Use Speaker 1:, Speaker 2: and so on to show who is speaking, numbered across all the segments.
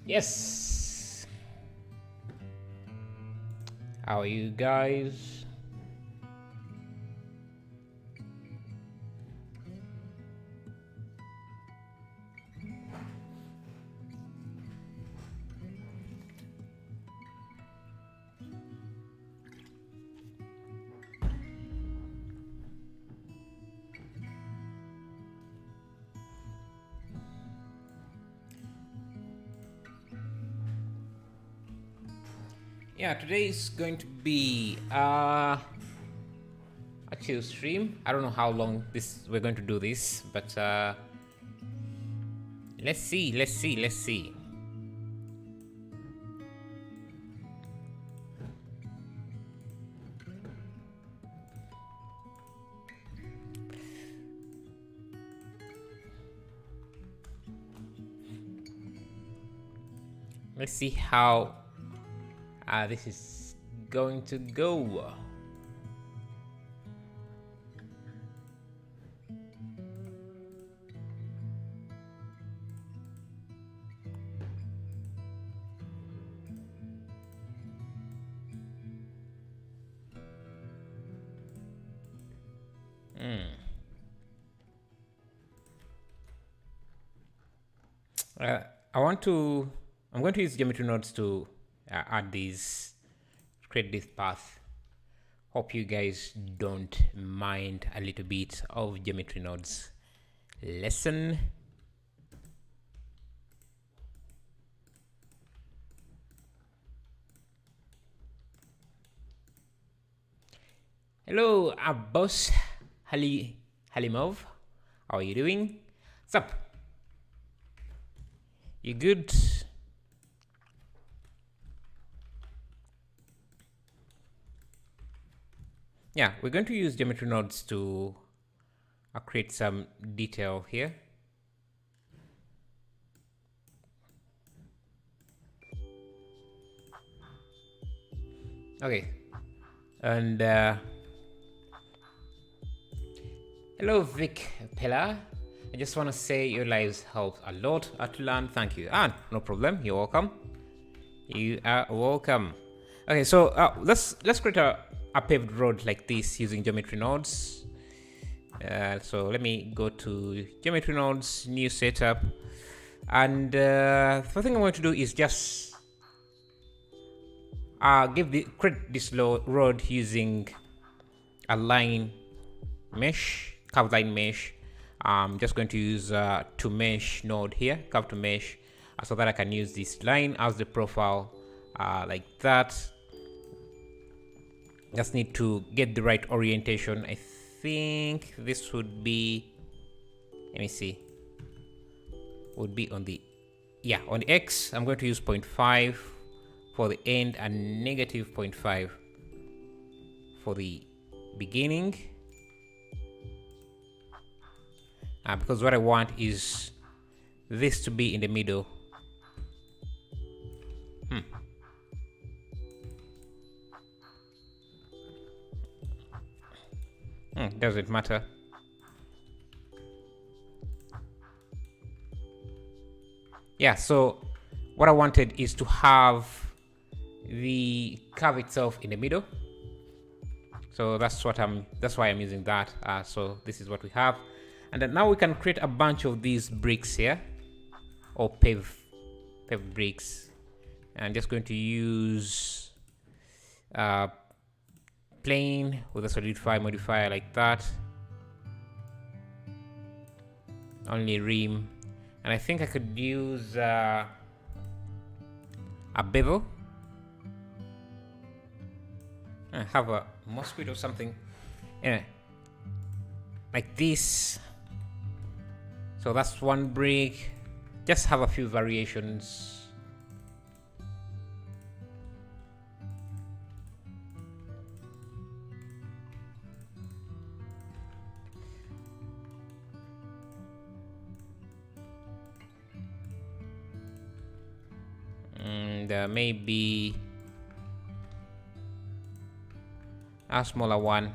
Speaker 1: Yes. How are you guys? Yeah, today is going to be a chill stream. I don't know how long we're going to do this, but let's see. Let's see how this is going to go. Uh, I'm going to use geometry nodes to add these, create this path. Hope you guys don't mind a little bit of geometry nodes lesson. Hello, boss Halimov. How are you doing? What's up? You good? Yeah, we're going to use geometry nodes to create some detail here. Okay, and hello, Vic Pella. I just want to say your lives help a lot to learn. Thank you. No problem. You're welcome. You are welcome. Okay, so let's create a paved road like this using geometry nodes. So let me go to geometry nodes, new setup, and the first thing I'm going to do is just create this road using a line mesh, curved line mesh. I'm just going to use to mesh node here, curve to mesh, so that I can use this line as the profile, like that. Just need to get the right orientation. I think this would be, let me see, would be on the, yeah, on the X. I'm going to use 0.5 for the end and negative 0.5 for the beginning. Because what I want is this to be in the middle. Doesn't matter. Yeah, so what I wanted is to have the curve itself in the middle. So that's why I'm using that. So this is what we have. And then now we can create a bunch of these bricks here, or paved bricks. I'm just going to use plane with a solidify modifier like that. Only rim. And I think I could use a bevel. I have a mosquito or something. Yeah, like this. So that's one brick. Just have a few variations. And maybe a smaller one.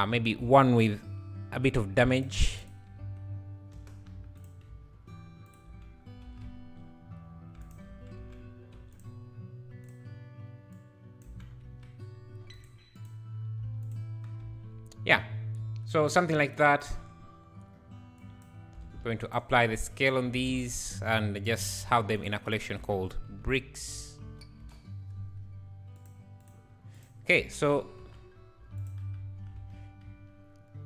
Speaker 1: Maybe one with a bit of damage. Yeah, so something like that. I'm going to apply the scale on these and just have them in a collection called bricks. Okay, so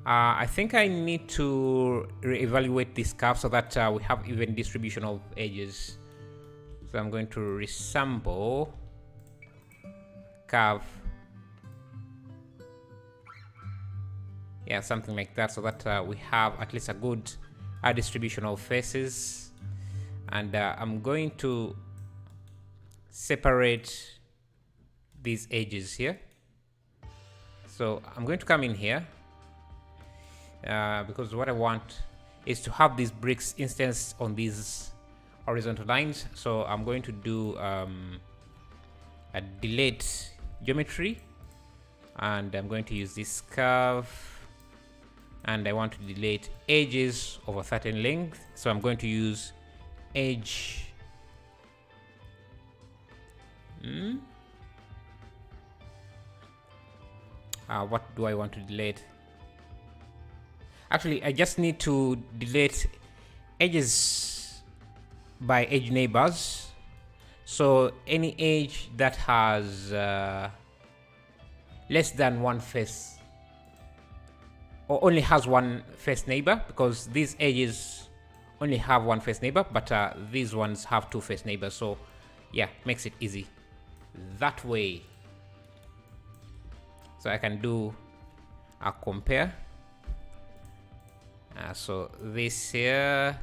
Speaker 1: I think I need to reevaluate this curve so that we have even distribution of edges. So I'm going to resample curve. Yeah, something like that, so that we have at least a good distribution of faces. And I'm going to separate these edges here. So I'm going to come in here because what I want is to have these bricks instanced on these horizontal lines. So I'm going to do a delete geometry, and I'm going to use this curve, and I want to delete edges of a certain length. So I'm going to use edge what do I want to delete? Actually, I just need to delete edges by edge neighbors. So any edge that has less than one face, or only has one face neighbor, because these edges only have one face neighbor, but these ones have two face neighbors. So yeah, makes it easy that way. So I can do a compare. So this here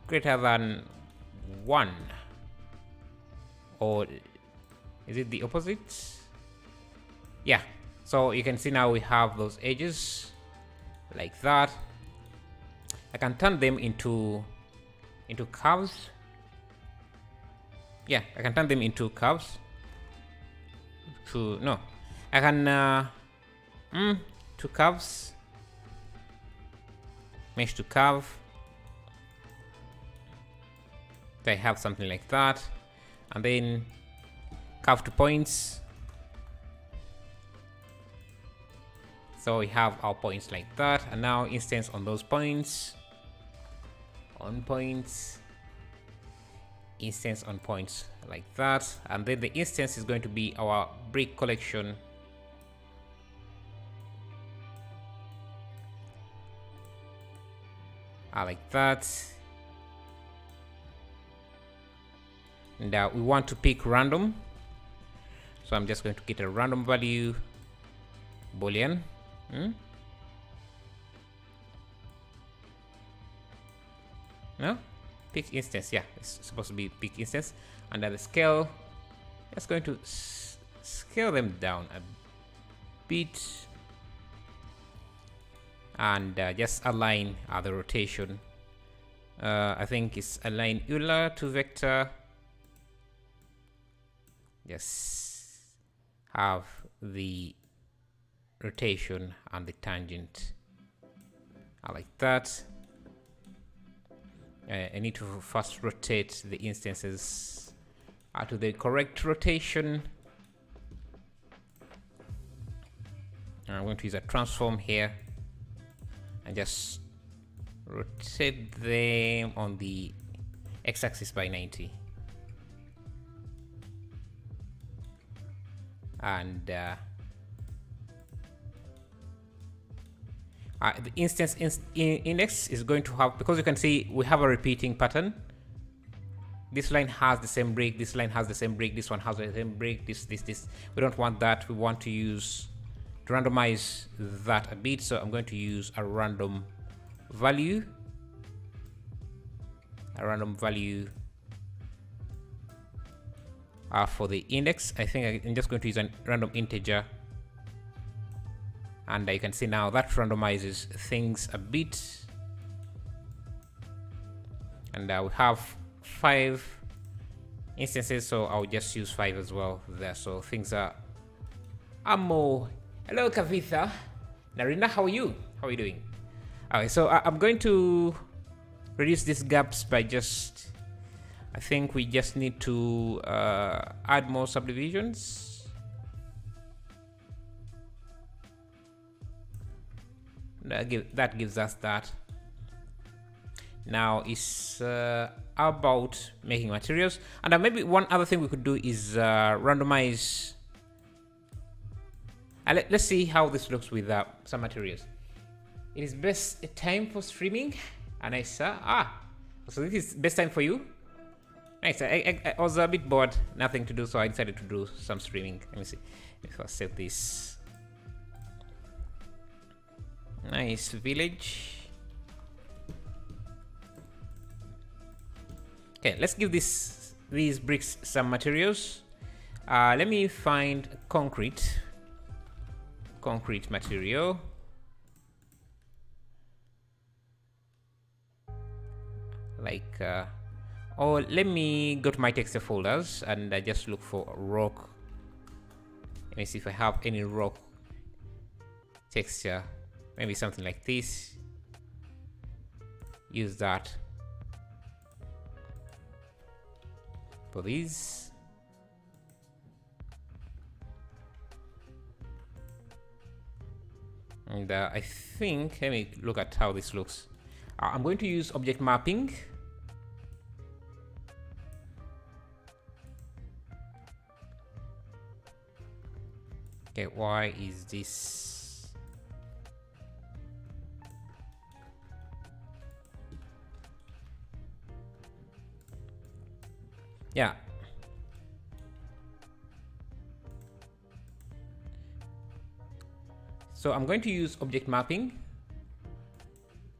Speaker 1: greater than 1, or is it the opposite? Yeah, so you can see now we have those edges like that. I can turn them into curves. Yeah, I can turn them into curves. No, I can to curves, mesh to curve. So I have something like that, and then curve to points. So we have our points like that, and now instance on those points, on points, instance on points like that, and then the instance is going to be our brick collection. Like that. And we want to pick random, so I'm just going to get a random value boolean. No, pick instance. Yeah, it's supposed to be pick instance. Under the scale, just going to scale them down a bit, and just align the rotation. I think it's align Euler to vector. Just have the rotation and the tangent like that. I need to first rotate the instances to the correct rotation. I'm going to use a transform here and just rotate them on the x-axis by 90. And the instance index is going to have, because you can see we have a repeating pattern. This line has the same brick, this line has the same brick, this one has the same brick, this. We don't want that. We want to randomize that a bit. So I'm going to use a random value. For the index. I think I'm just going to use a random integer, and you can see now that randomizes things a bit. And we have 5 instances, so I'll just use 5 as well there. So things are more. Hello Kavitha. Narina, how are you? How are you doing? Okay, so I'm going to reduce these gaps by just, I think we just need to add more subdivisions. That gives us that. Now it's about making materials, and maybe one other thing we could do is randomize. Let's see how this looks with some materials. It is best time for streaming, and I saw so this is best time for you. Nice. I was a bit bored, nothing to do, so I decided to do some streaming. Let me see if I save this. Nice village. Okay, let's give these bricks some materials. Let me find concrete material. Like, or let me go to my texture folders and just look for rock. Let me see if I have any rock texture. Maybe something like this. Use that for these. And I think, let me look at how this looks. I'm going to use object mapping. Okay, why is this? Yeah. So I'm going to use object mapping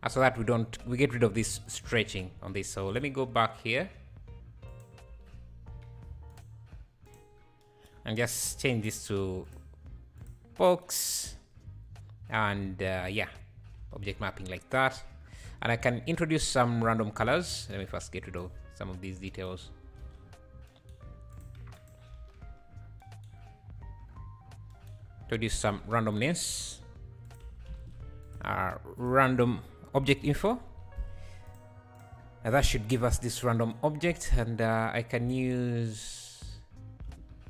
Speaker 1: so that we get rid of this stretching on this. So let me go back here and just change this to box, and yeah, object mapping like that. And I can introduce some random colors. Let me first get rid of some of these details. Introduce some randomness. Random object info. And that should give us this random object, and I can use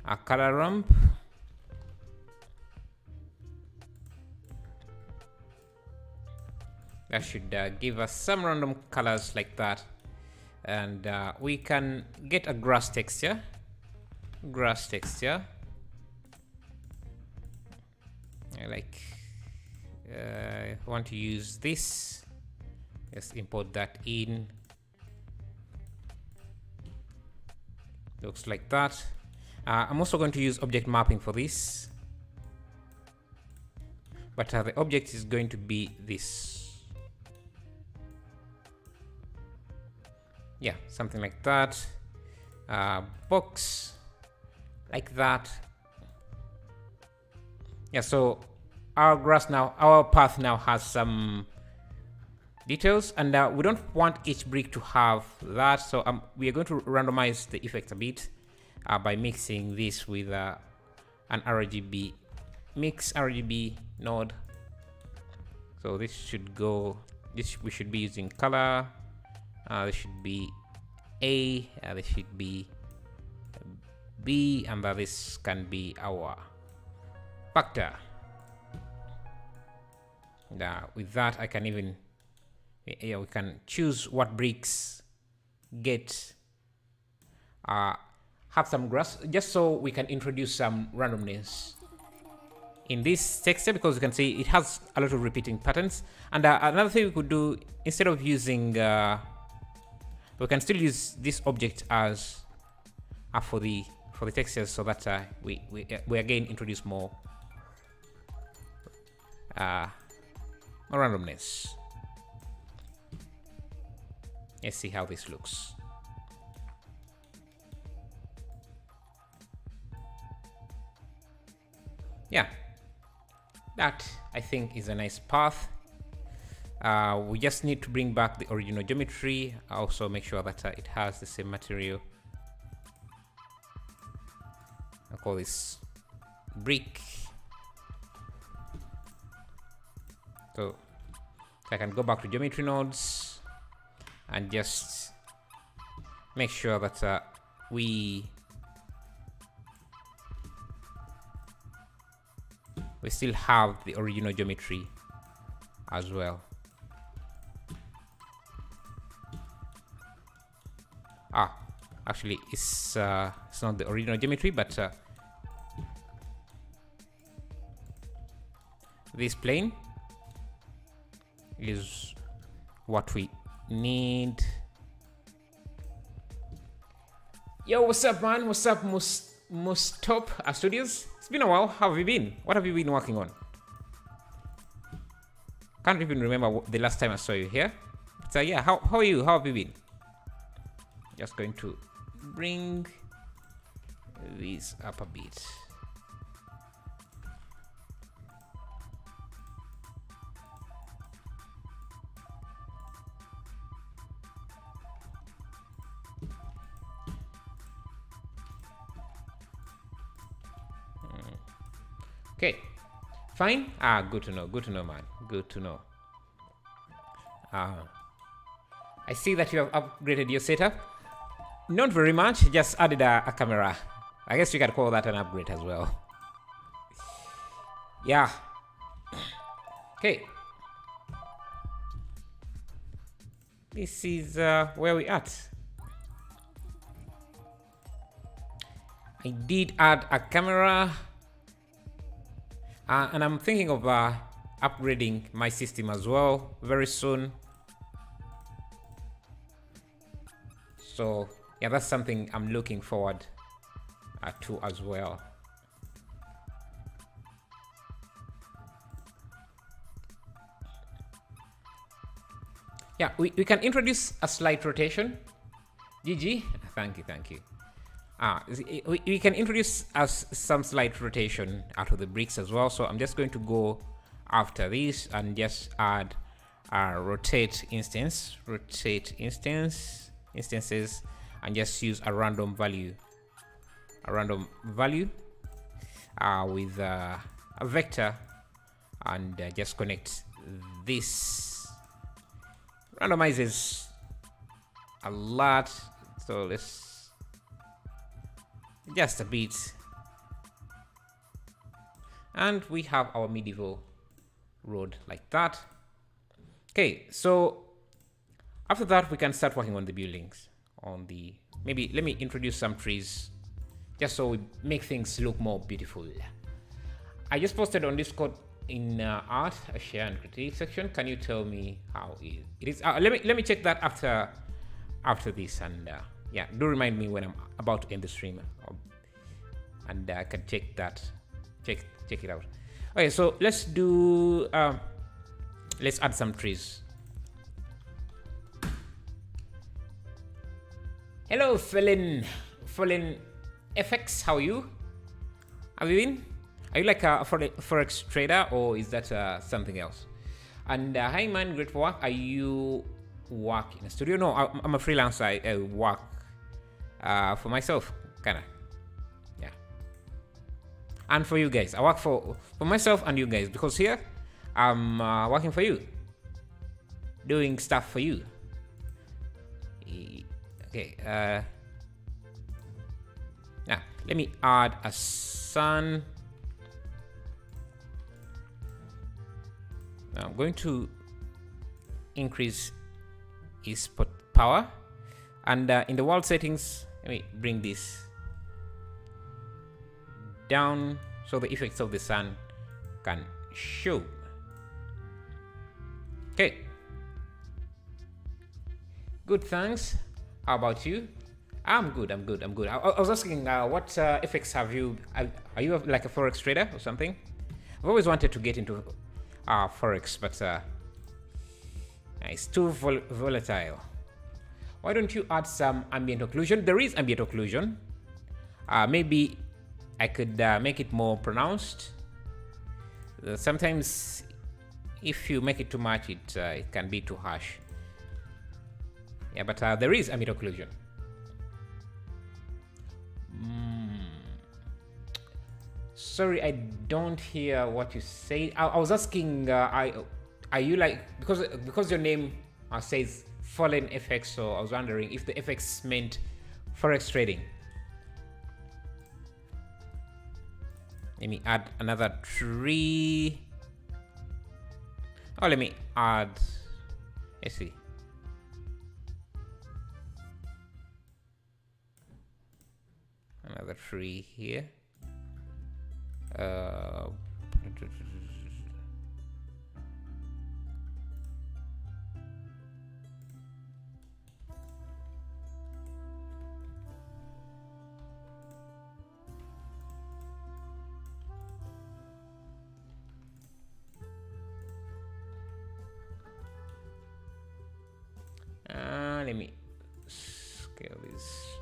Speaker 1: a color ramp. That should give us some random colors like that, and we can get a grass texture. I want to use this. Just import that in. Looks like that. I'm also going to use object mapping for this, but the object is going to be this. Yeah, something like that. Box like that. Yeah, so our path now has some details, and we don't want each brick to have that, so we are going to randomize the effect a bit by mixing this with an RGB mix RGB node. So this should go, we should be using color. This should be A, this should be B, and this can be our factor. With that, I can even, we can choose what bricks get have some grass, just so we can introduce some randomness in this texture, because you can see it has a lot of repeating patterns. And another thing we could do, instead of using we can still use this object as for the textures, so that we again introduce more randomness. Let's see how this looks. Yeah, that I think is a nice path. We just need to bring back the original geometry. Also make sure that it has the same material. I'll call this brick. So I can go back to geometry nodes and just make sure that we still have the original geometry as well. Actually, it's not the original geometry, but this plane is what we need. Yo, what's up, man? What's up, Mustop Studios? It's been a while. How have you been? What have you been working on? Can't even remember the last time I saw you here. So yeah, how are you? How have you been? Just going to bring this up a bit. Okay, fine. Good to know. Good to know, man. Good to know. I see that you have upgraded your setup. Not very much. Just added a camera. I guess you could call that an upgrade as well. Yeah. Okay. This is where we at. I did add a camera. And I'm thinking of upgrading my system as well very soon. So yeah, that's something I'm looking forward to as well. Yeah, we can introduce a slight rotation. GG, thank you. We can introduce some slight rotation out of the bricks as well. So I'm just going to go after this and just add a rotate instances, and just use a random value with a vector, and just connect this. Randomizes a lot, so let's just a bit, and we have our medieval road like that. Okay, so after that we can start working on the buildings. Maybe let me introduce some trees just so we make things look more beautiful. I just posted on Discord in art, a share and critique section. Can you tell me how it is? Let me check that after this, and yeah, do remind me when I'm about to end the stream, and I can check that, check it out. Okay, so let's do let's add some trees. Hello, Fallen FX, how are you? Have you been? Are you like a forex trader, or is that something else? And hi man, great for work. Are you work in a studio? No, I'm a freelancer. I work for myself, kinda. Yeah. And for you guys, I work for myself and you guys, because here I'm working for you, doing stuff for you. Okay. Now let me add a sun. Now I'm going to increase his power, and in the world settings, let me bring this down so the effects of the sun can show. Okay, good, thanks. How about you? I'm good. I was asking what effects have you, are you like a forex trader or something? I've always wanted to get into forex, but it's too volatile. Why don't you add some ambient occlusion? There is ambient occlusion. Maybe I could make it more pronounced. Sometimes if you make it too much, it can be too harsh. Yeah, but there is ambient occlusion. Sorry, I don't hear what you say. I was asking, are you like, because your name says Fallen FX, so I was wondering if the FX meant forex trading. Let me add another tree. Oh, let me add. Let's see. Another tree here. Let me scale this.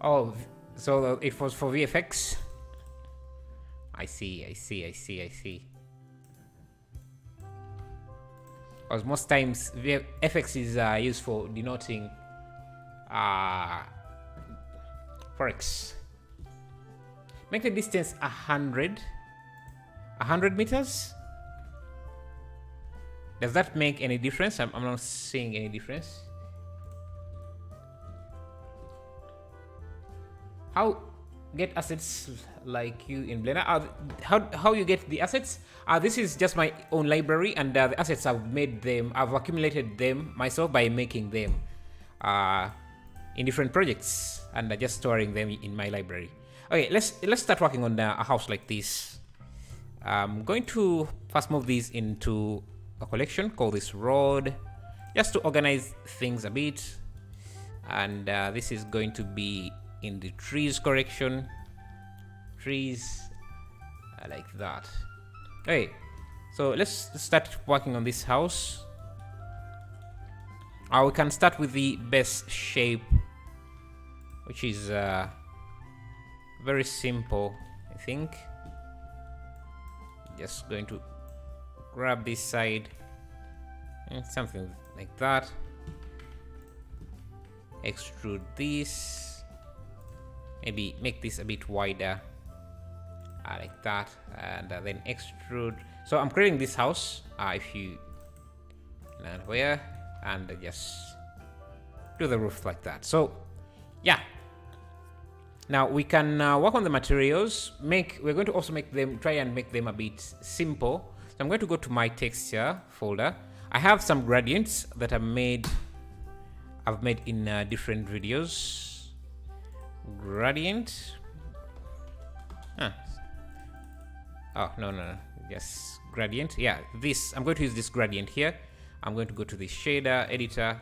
Speaker 1: Oh, so it was for VFX. I see. Because most times VFX is used for denoting forex. Make the distance 100 meters. Does that make any difference? I'm not seeing any difference. How get assets like you in Blender? How you get the assets? This is just my own library, and the assets I've accumulated them myself by making them in different projects and just storing them in my library. Okay, let's start working on a house like this. I'm going to first move these into a collection, call this road, just to organize things a bit. And this is going to be in the trees correction. Trees like that. Okay, so let's start working on this house. We can start with the base shape, which is very simple, I think. Just going to grab this side and something like that. Extrude this. Maybe make this a bit wider, like that, and then extrude. So I'm creating this house. If you land where, and just do the roof like that. So yeah. Now we can work on the materials. We're going to also try and make them a bit simple. So I'm going to go to my texture folder. I have some gradients that I've made in different videos. Gradient. Oh no. Yes, gradient. Yeah, this. I'm going to use this gradient here. I'm going to go to the shader editor.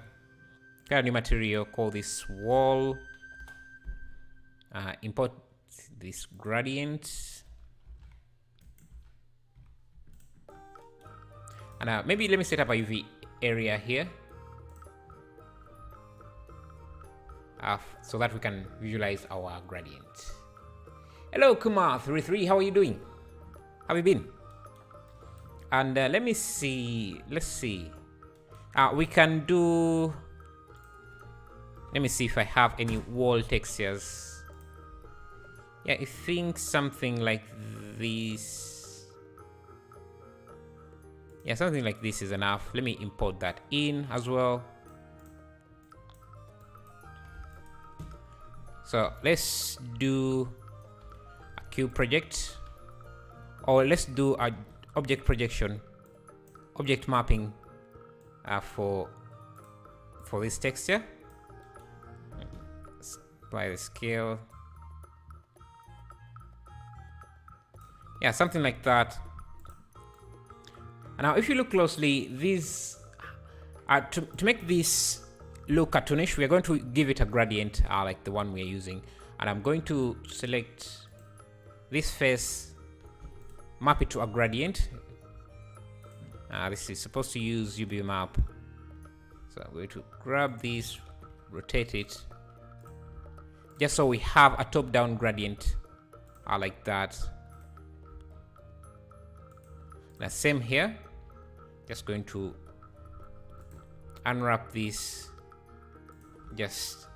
Speaker 1: Create a new material. Call this wall. Import this gradient, and maybe let me set up a UV area here, so that we can visualize our gradient. Hello Kumar33, how are you doing? How have you been? And let me see. Let's see. We can do. Let me see if I have any wall textures. Yeah, I think something like this. Yeah, something like this is enough. Let me import that in as well. So let's do a cube project, or let's do a object projection, object mapping for this texture. Apply the scale. Yeah, something like that. And now if you look closely, these to make this look cartoonish, we are going to give it a gradient like the one we are using. And I'm going to select this face, map it to a gradient. This is supposed to use UV map. So I'm going to grab this, rotate it, just so we have a top-down gradient like that. Now same here, just going to unwrap this, just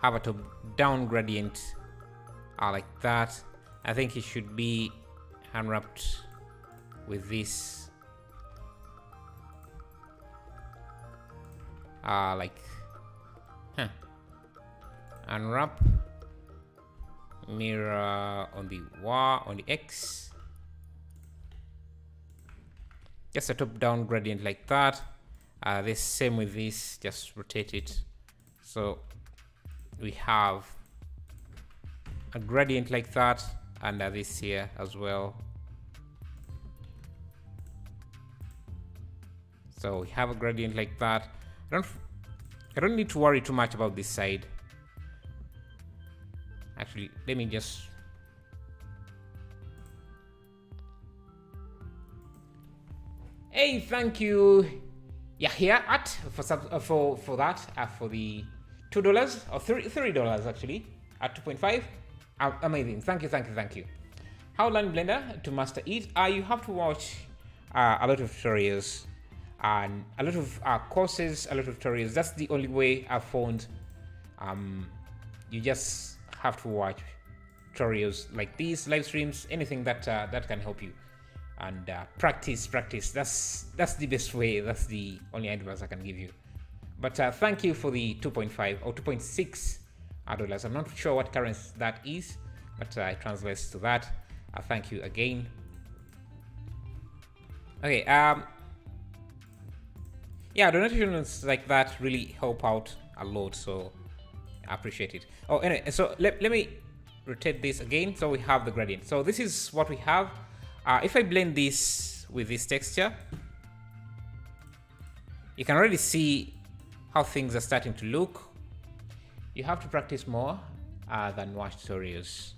Speaker 1: have a top down gradient like that. I think it should be unwrapped with this unwrap, mirror on the Y, on the X. Just a top-down gradient like that. The same with this, just rotate it. So we have a gradient like that, and this here as well. So we have a gradient like that. I don't need to worry too much about this side. Actually, let me just... Hey, thank you, Yahya at for that for the $2 or $3 actually at 2.5. Amazing. Thank you. How to learn Blender to master it? You have to watch a lot of tutorials and a lot of courses, a lot of tutorials. That's the only way I've found. You just have to watch tutorials like these, live streams, anything that that can help you, and practice. That's the best way. That's the only advice I can give you. But thank you for the 2.5 or 2.6 dollars. I'm not sure what currency that is, but it translates to that. Thank you again. Okay. Yeah, donations like that really help out a lot, so I appreciate it. Oh, anyway, so let me rotate this again. So we have the gradient. So this is what we have. If I blend this with this texture, you can already see how things are starting to look. You have to practice more than watch tutorials.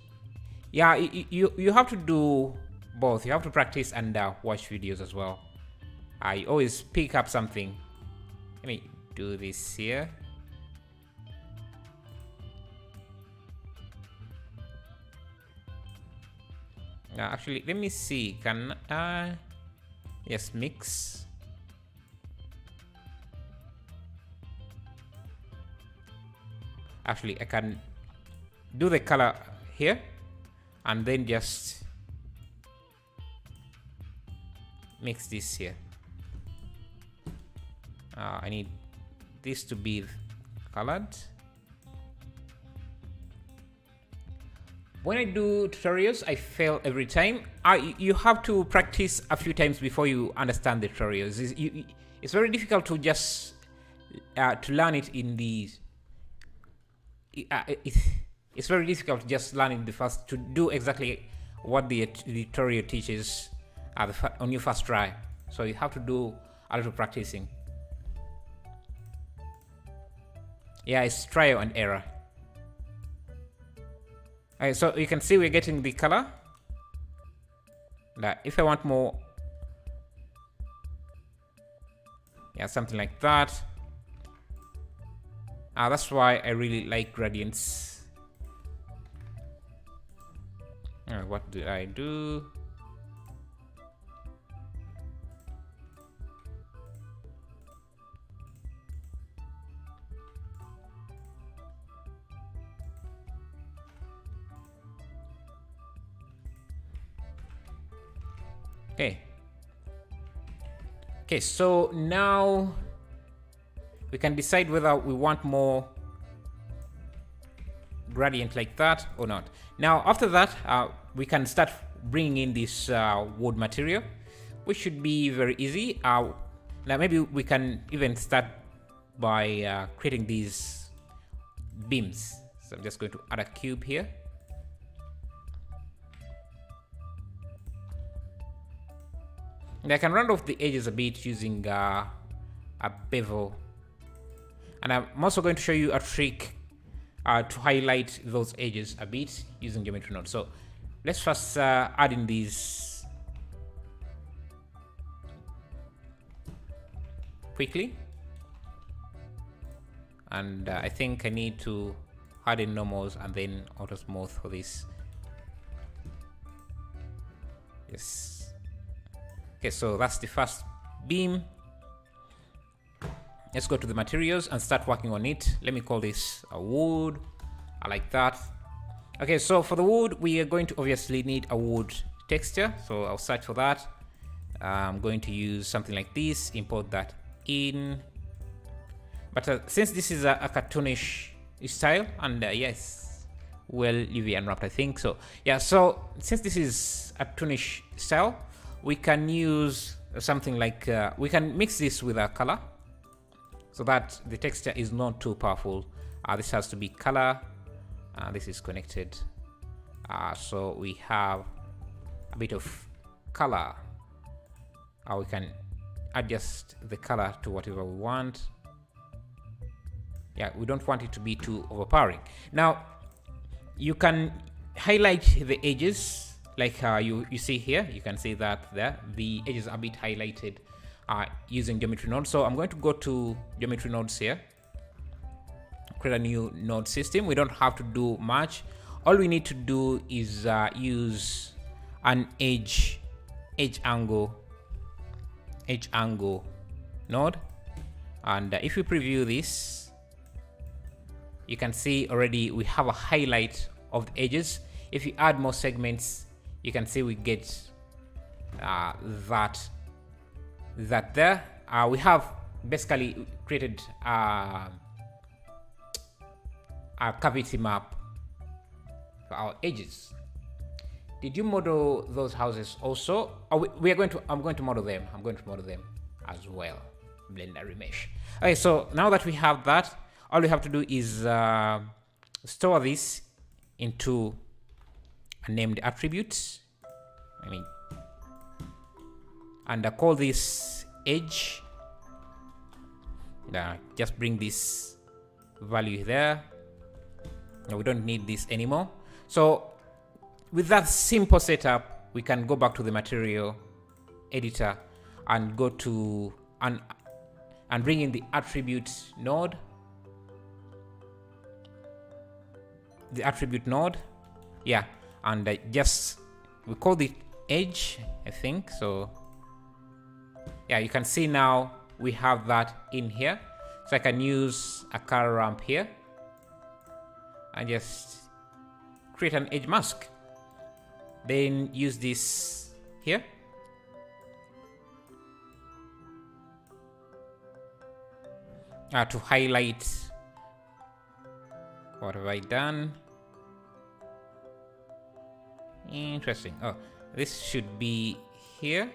Speaker 1: Yeah, you have to do both. You have to practice and watch videos as well. I always pick up something. Let me do this here. Actually, let me see. Can I? Yes, mix. Actually, I can do the color here and then just mix this here. I need this to be colored. When I do tutorials, I fail every time. You have to practice a few times before you understand the tutorials. It's very difficult to just to learn it in the. It's very difficult to just learn in the first to do exactly what the tutorial teaches on your first try. So you have to do a lot of practicing. Yeah, it's trial and error. Okay, so you can see we're getting the color. Now, if I want more, yeah, something like that. That's why I really like gradients. What do I do? Okay, so now we can decide whether we want more gradient like that or not. Now, after that, we can start bringing in this wood material, which should be very easy. Now, maybe we can even start by creating these beams. So I'm just going to add a cube here. And I can round off the edges a bit using a bevel. And I'm also going to show you a trick to highlight those edges a bit using geometry node. So let's first add in these quickly. And I think I need to add in normals and then auto smooth for this. Yes. Okay, so that's the first beam. Let's go to the materials and start working on it. Let me call this a wood. I like that. Okay, so for the wood, we are going to obviously need a wood texture. So I'll search for that. I'm going to use something like this, import that in. But since this is a cartoonish style, and yes, well UV unwrapped, I think so. Yeah, so since this is a toonish style, we can use something like we can mix this with a color so that the texture is not too powerful. This has to be color. This is connected, so we have a bit of color. We can adjust the color to whatever we want. Yeah, we don't want it to be too overpowering. Now you can highlight the edges like you see here. You can see that there the edges are a bit highlighted using geometry nodes. So I'm going to go to geometry nodes here, create a new node system. We don't have to do much. All we need to do is use an edge angle node, and if we preview this, you can see already we have a highlight of the edges. If you add more segments, you can see we get that there. We have basically created a cavity map for our edges. Did you model those houses also? Oh, I'm going to model them. I'm going to model them as well. Blender remesh. Okay, so now that we have that, all we have to do is store this into a named attribute. And call this edge. Just bring this value there. No, we don't need this anymore. So with that simple setup, we can go back to the material editor and go to and bring in the attribute node. The attribute node, yeah, and just we call the edge, I think so. Yeah, you can see now we have that in here. So I can use a color ramp here and just create an edge mask. Then use this here. To highlight. What have I done? Interesting. Oh, this should be here.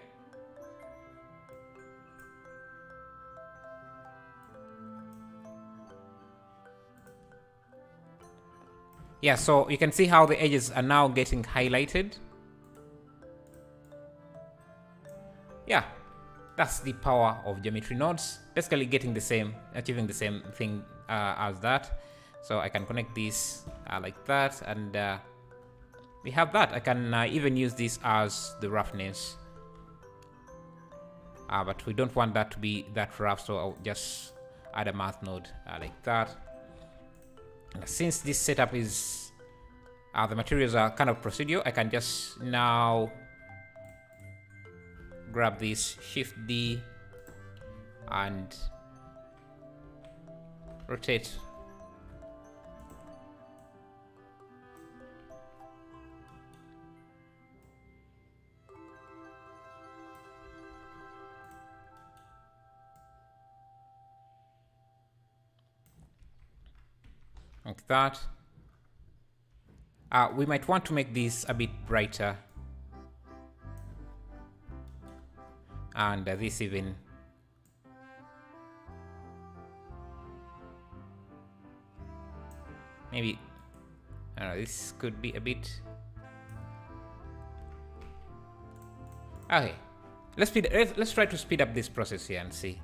Speaker 1: Yeah, so you can see how the edges are now getting highlighted. Yeah, that's the power of geometry nodes. Basically achieving the same thing as that. So I can connect this like that, and we have that. I can even use this as the roughness. But we don't want that to be that rough, so I'll just add a math node like that. Since this setup is the materials are kind of procedural, I can just now grab this Shift D and rotate. Like that. We might want to make this a bit brighter. And this even. Maybe, I don't know, this could be a bit. Okay, let's try to speed up this process here and see.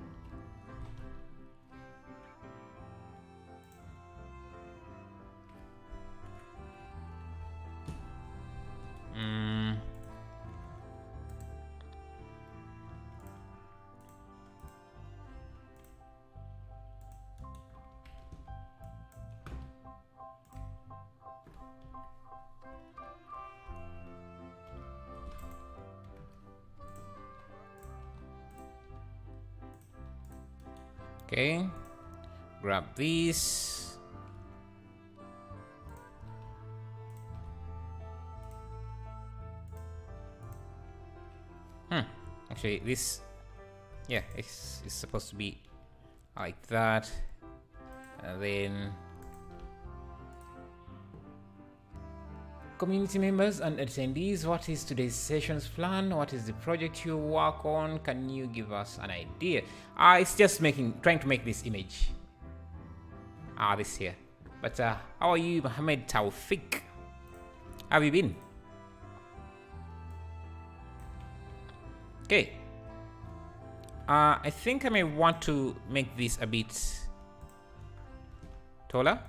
Speaker 1: Okay, grab these. Actually, this, yeah, it's supposed to be like that, and then Community members and attendees, what is today's session's plan? What is the project you work on? Can you give us an idea? It's just trying to make this image. This here. But how are you, Mohammed Taufik? How have you been? Okay. I think I may want to make this a bit taller.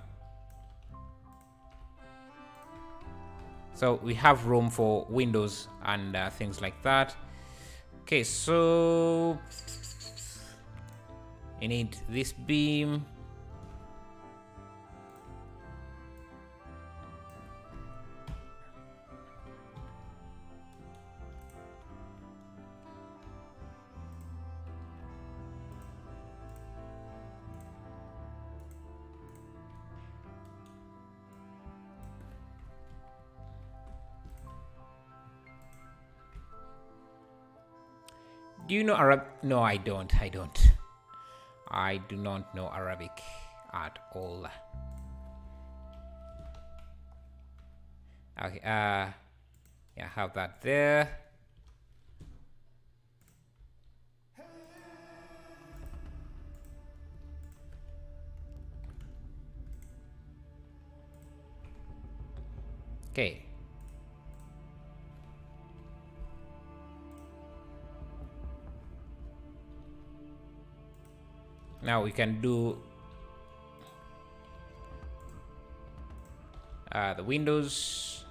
Speaker 1: So we have room for windows and things like that. Okay, so you need this beam. Do you know Arabic? No, I don't. I do not know Arabic at all. Okay, yeah, have that there. Okay. Now we can do the windows.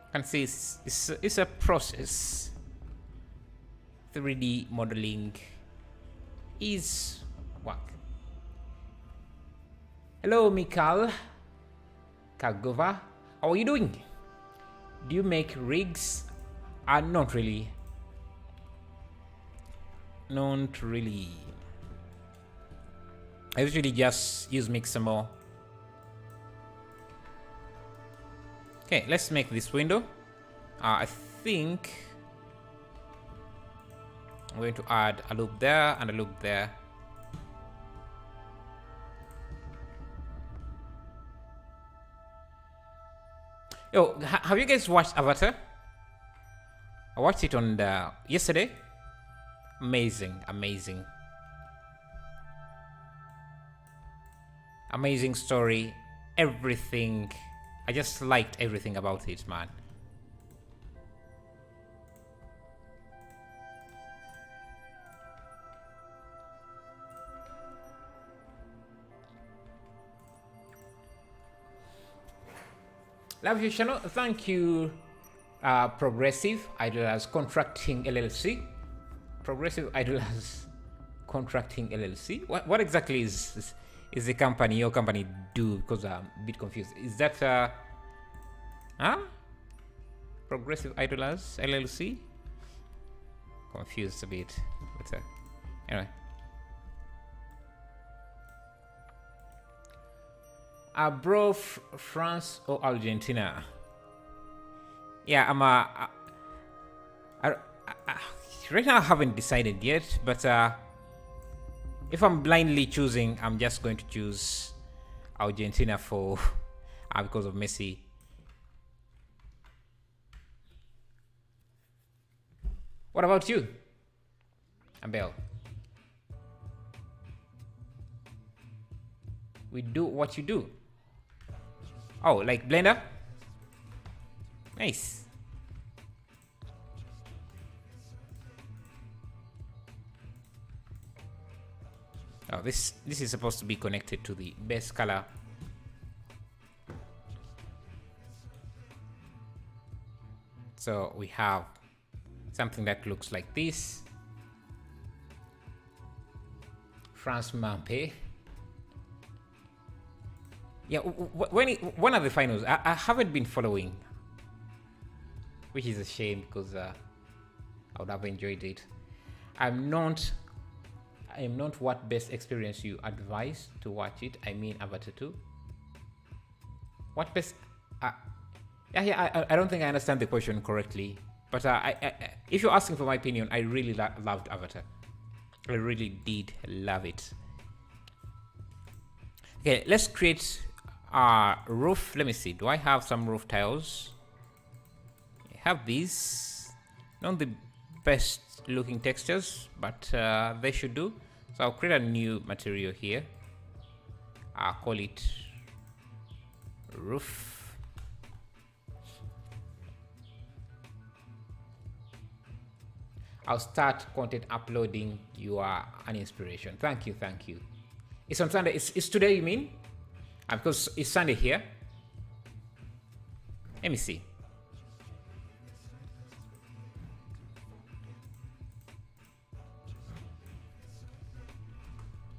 Speaker 1: You can see it's a process. 3D modeling is work. Hello, Mikal Kagova. How are you doing? Do you make rigs? Not really. Not really. I usually just use Mixamo. Okay, let's make this window. I think I'm going to add a loop there and a loop there. Yo, have you guys watched Avatar? I watched it on yesterday. Amazing. Amazing story. Everything. I just liked everything about it, man. Love you, channel. Thank you, Progressive Idlers Contracting LLC. Progressive Idlers Contracting LLC. What exactly is the company your company do? Because I'm a bit confused. Is that Progressive Idlers LLC? Confused a bit. But anyway. Bro, France or Argentina? Yeah, right now I haven't decided yet, but if I'm blindly choosing, I'm just going to choose Argentina for because of Messi. What about you, Abel? We do what you do. Oh, like Blender? Nice. Oh, this is supposed to be connected to the base color. So we have something that looks like this. France Mampe. Yeah, when are the finals? I haven't been following, which is a shame because I would have enjoyed it. I am not what best experience you advise to watch it. I mean Avatar 2. What best? I don't think I understand the question correctly. But if you're asking for my opinion, I really loved Avatar. I really did love it. Okay, let's create a roof. Let me see. Do I have some roof tiles? I have these. Not the best looking textures, but they should do. So I'll create a new material here. I'll call it roof. I'll start content uploading. You are an inspiration. Thank you, thank you. It's on Sunday. It's today, you mean? Because it's Sunday here. Let me see.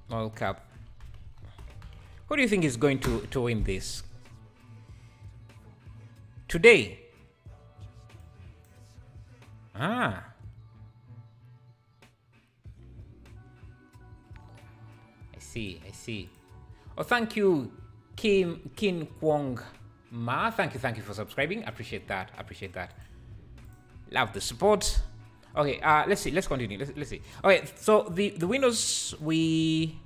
Speaker 1: World Cup. Who do you think is going to win this? Today. Ah. I see. Oh, thank you, Kin Kwong Ma. Thank you for subscribing. Appreciate that. Love the support. Okay, let's see. Let's continue. Let's see. Okay, so the windows, we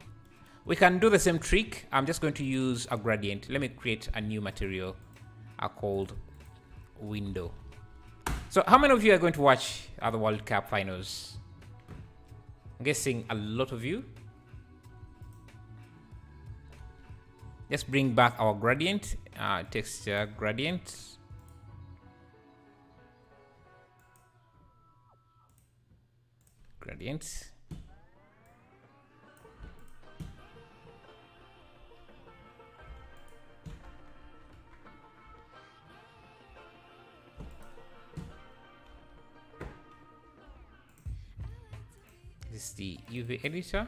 Speaker 1: can do the same trick. I'm just going to use a gradient. Let me create a new material called window. So how many of you are going to watch the World Cup finals? I'm guessing a lot of you. Let's bring back our gradient, texture gradient. Gradient. This is the UV editor.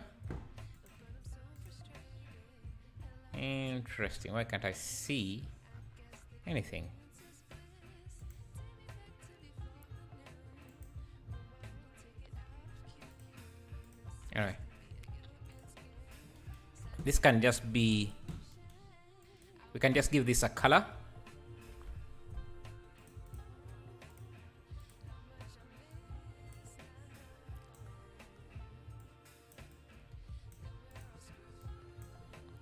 Speaker 1: Interesting. Why can't I see anything? All right. This can just be, we can just give this a color.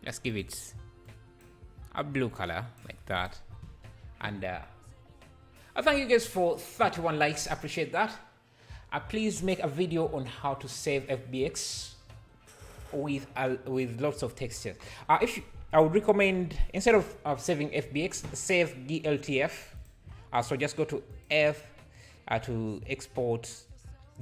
Speaker 1: Let's give it a blue color like that. And I thank you guys for 31 likes. Appreciate that. Please make a video on how to save FBX with lots of textures. I would recommend, instead of saving FBX, save GLTF. So just go to F to export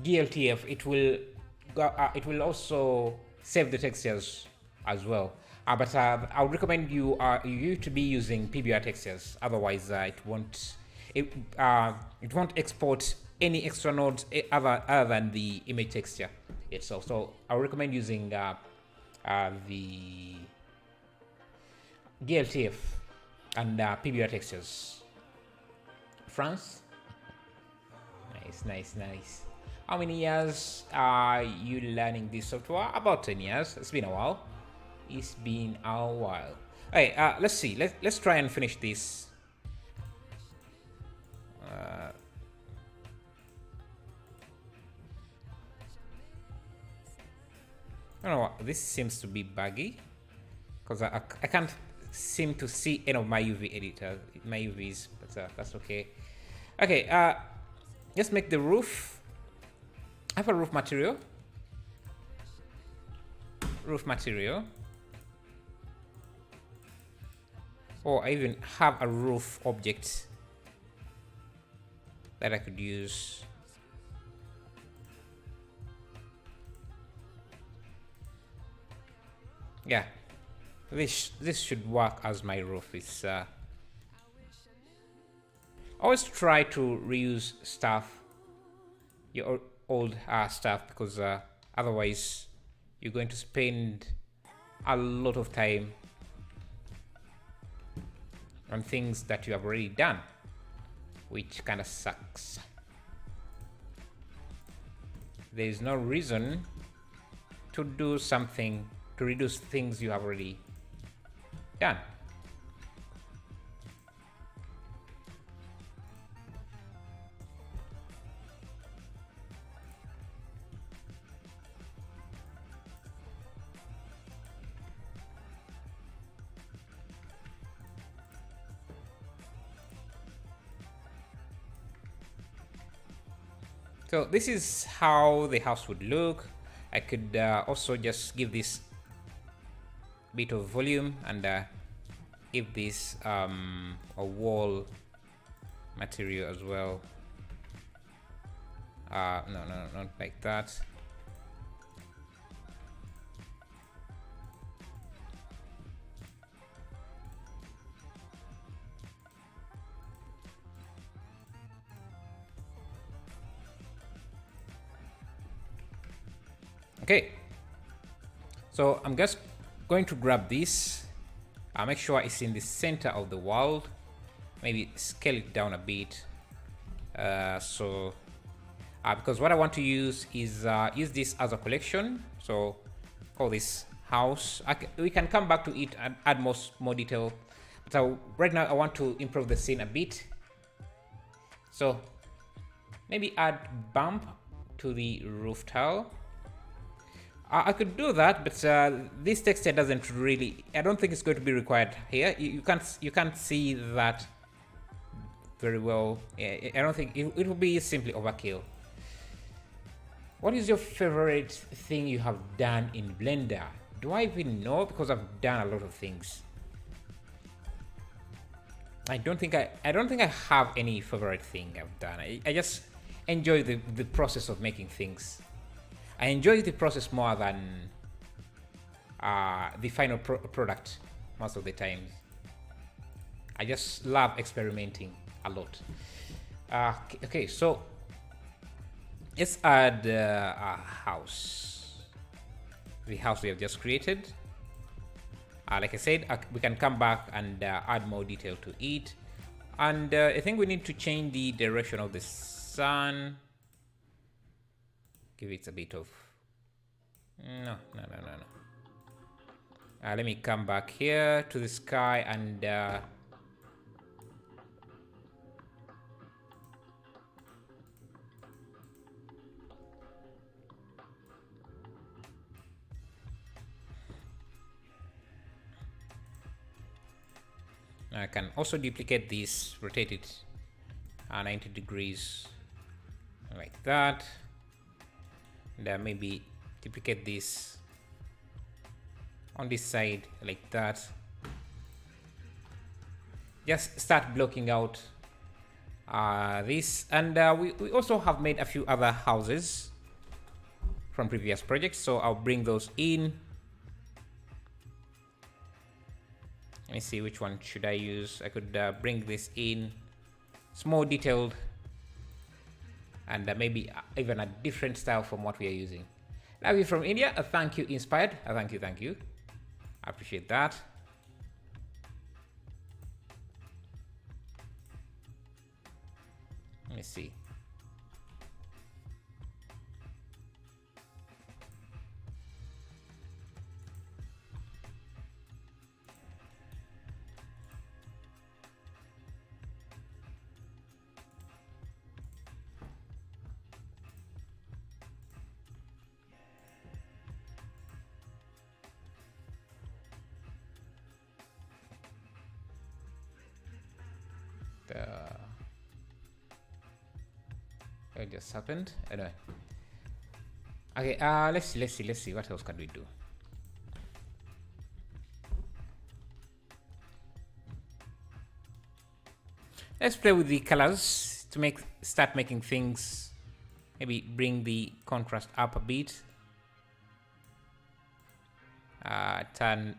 Speaker 1: GLTF. It will also save the textures as well. But I would recommend you to be using PBR textures. Otherwise, it won't export any extra nodes other than the image texture itself. So I would recommend using the GLTF and PBR textures. France. Nice. How many years are you learning this software? About 10 years. It's been a while. Hey, let's see. Let's try and finish this. I don't know. This seems to be buggy because I can't seem to see any of my UV editors, my UVs, but that's okay. Okay, let's make the roof. I have a roof material. Or I even have a roof object that I could use. Yeah, this should work as my roof. It's always try to reuse stuff, your old stuff, because otherwise you're going to spend a lot of time on things that you have already done, which kind of sucks. There is no reason to do something to reduce things you have already done. So this is how the house would look. I could also just give this bit of volume and give this a wall material as well. No, not like that. Okay, so I'm just going to grab this. Make sure it's in the center of the world. Maybe scale it down a bit. Because what I want to use is use this as a collection. So call this house. We can come back to it and add more detail. So right now I want to improve the scene a bit. So maybe add bump to the roof tile. I could do that, but this texture doesn't really. I don't think it's going to be required here. You can't see that very well. I don't think it will be simply overkill. What is your favorite thing you have done in Blender? Do I even know? Because I've done a lot of things. I don't think I have any favorite thing I've done. I just enjoy the process of making things. I enjoy the process more than the final product most of the time. I just love experimenting a lot. Okay, so let's add a house. The house we have just created. Like I said, we can come back and add more detail to it. And I think we need to change the direction of the sun. Give it a bit of... No. Let me come back here to the sky and... I can also duplicate this, rotate it 90 degrees like that. And maybe duplicate this on this side like that. Just start blocking out this. And we also have made a few other houses from previous projects, so I'll bring those in. Let me see, which one should I use? I could bring this in. It's more detailed and maybe even a different style from what we are using. Love you from India. Thank you, Inspired. Thank you. I appreciate that. Let me see. It just happened. Anyway. Okay, let's see. What else can we do? Let's play with the colors to start making things. Maybe bring the contrast up a bit. Turn.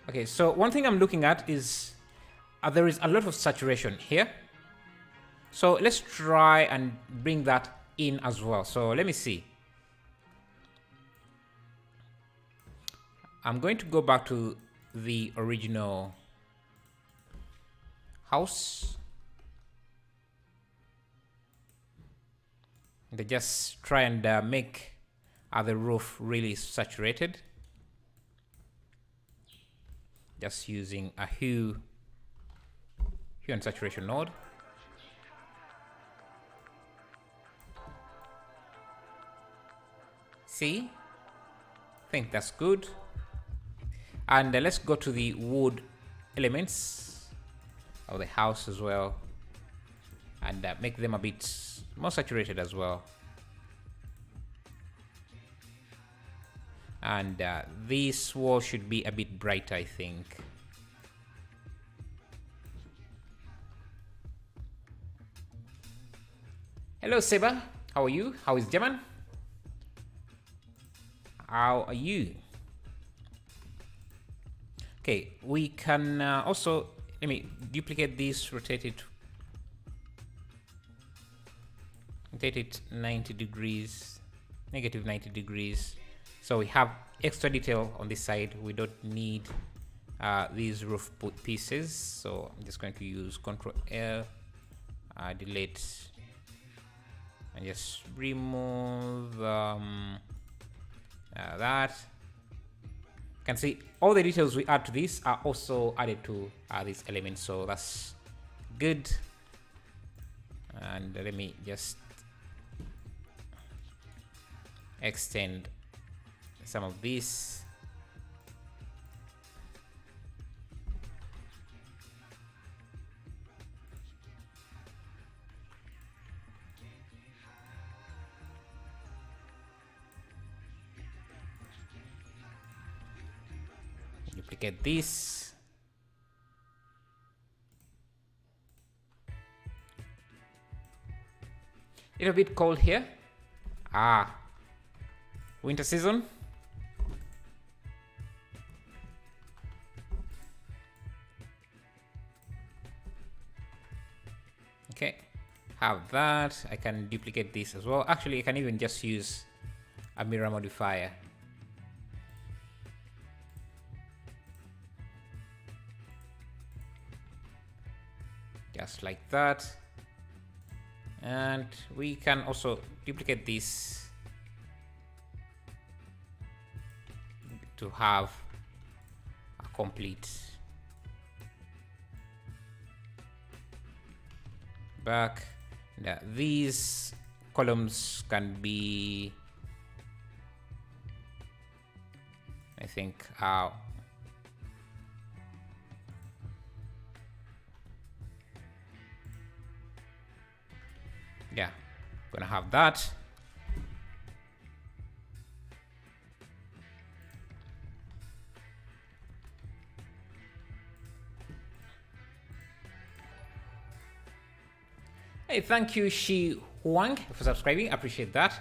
Speaker 1: Okay, so one thing I'm looking at is there is a lot of saturation here. So let's try and bring that in as well. So let me see. I'm going to go back to the original house. And just try and make the roof really saturated. Just using a hue and saturation node. See? I think that's good. And let's go to the wood elements of the house as well, and make them a bit more saturated as well. And this wall should be a bit brighter, I think. Hello, Seba. How are you? How is German? How are you? Okay, we can also, let me duplicate this, rotate it 90 degrees, negative 90 degrees. So we have extra detail on this side. We don't need these roof pieces. So I'm just going to use Ctrl L, delete, and just remove that. You can see all the details we add to this are also added to these elements, so that's good. And let me just extend some of this. Duplicate this. Little bit cold here. Winter season. Okay, have that. I can duplicate this as well. Actually, I can even just use a mirror modifier. Just like that. And we can also duplicate this to have a complete back. These columns can be, I think, yeah, gonna have that. Hey, thank you, Shi Huang, for subscribing. Appreciate that.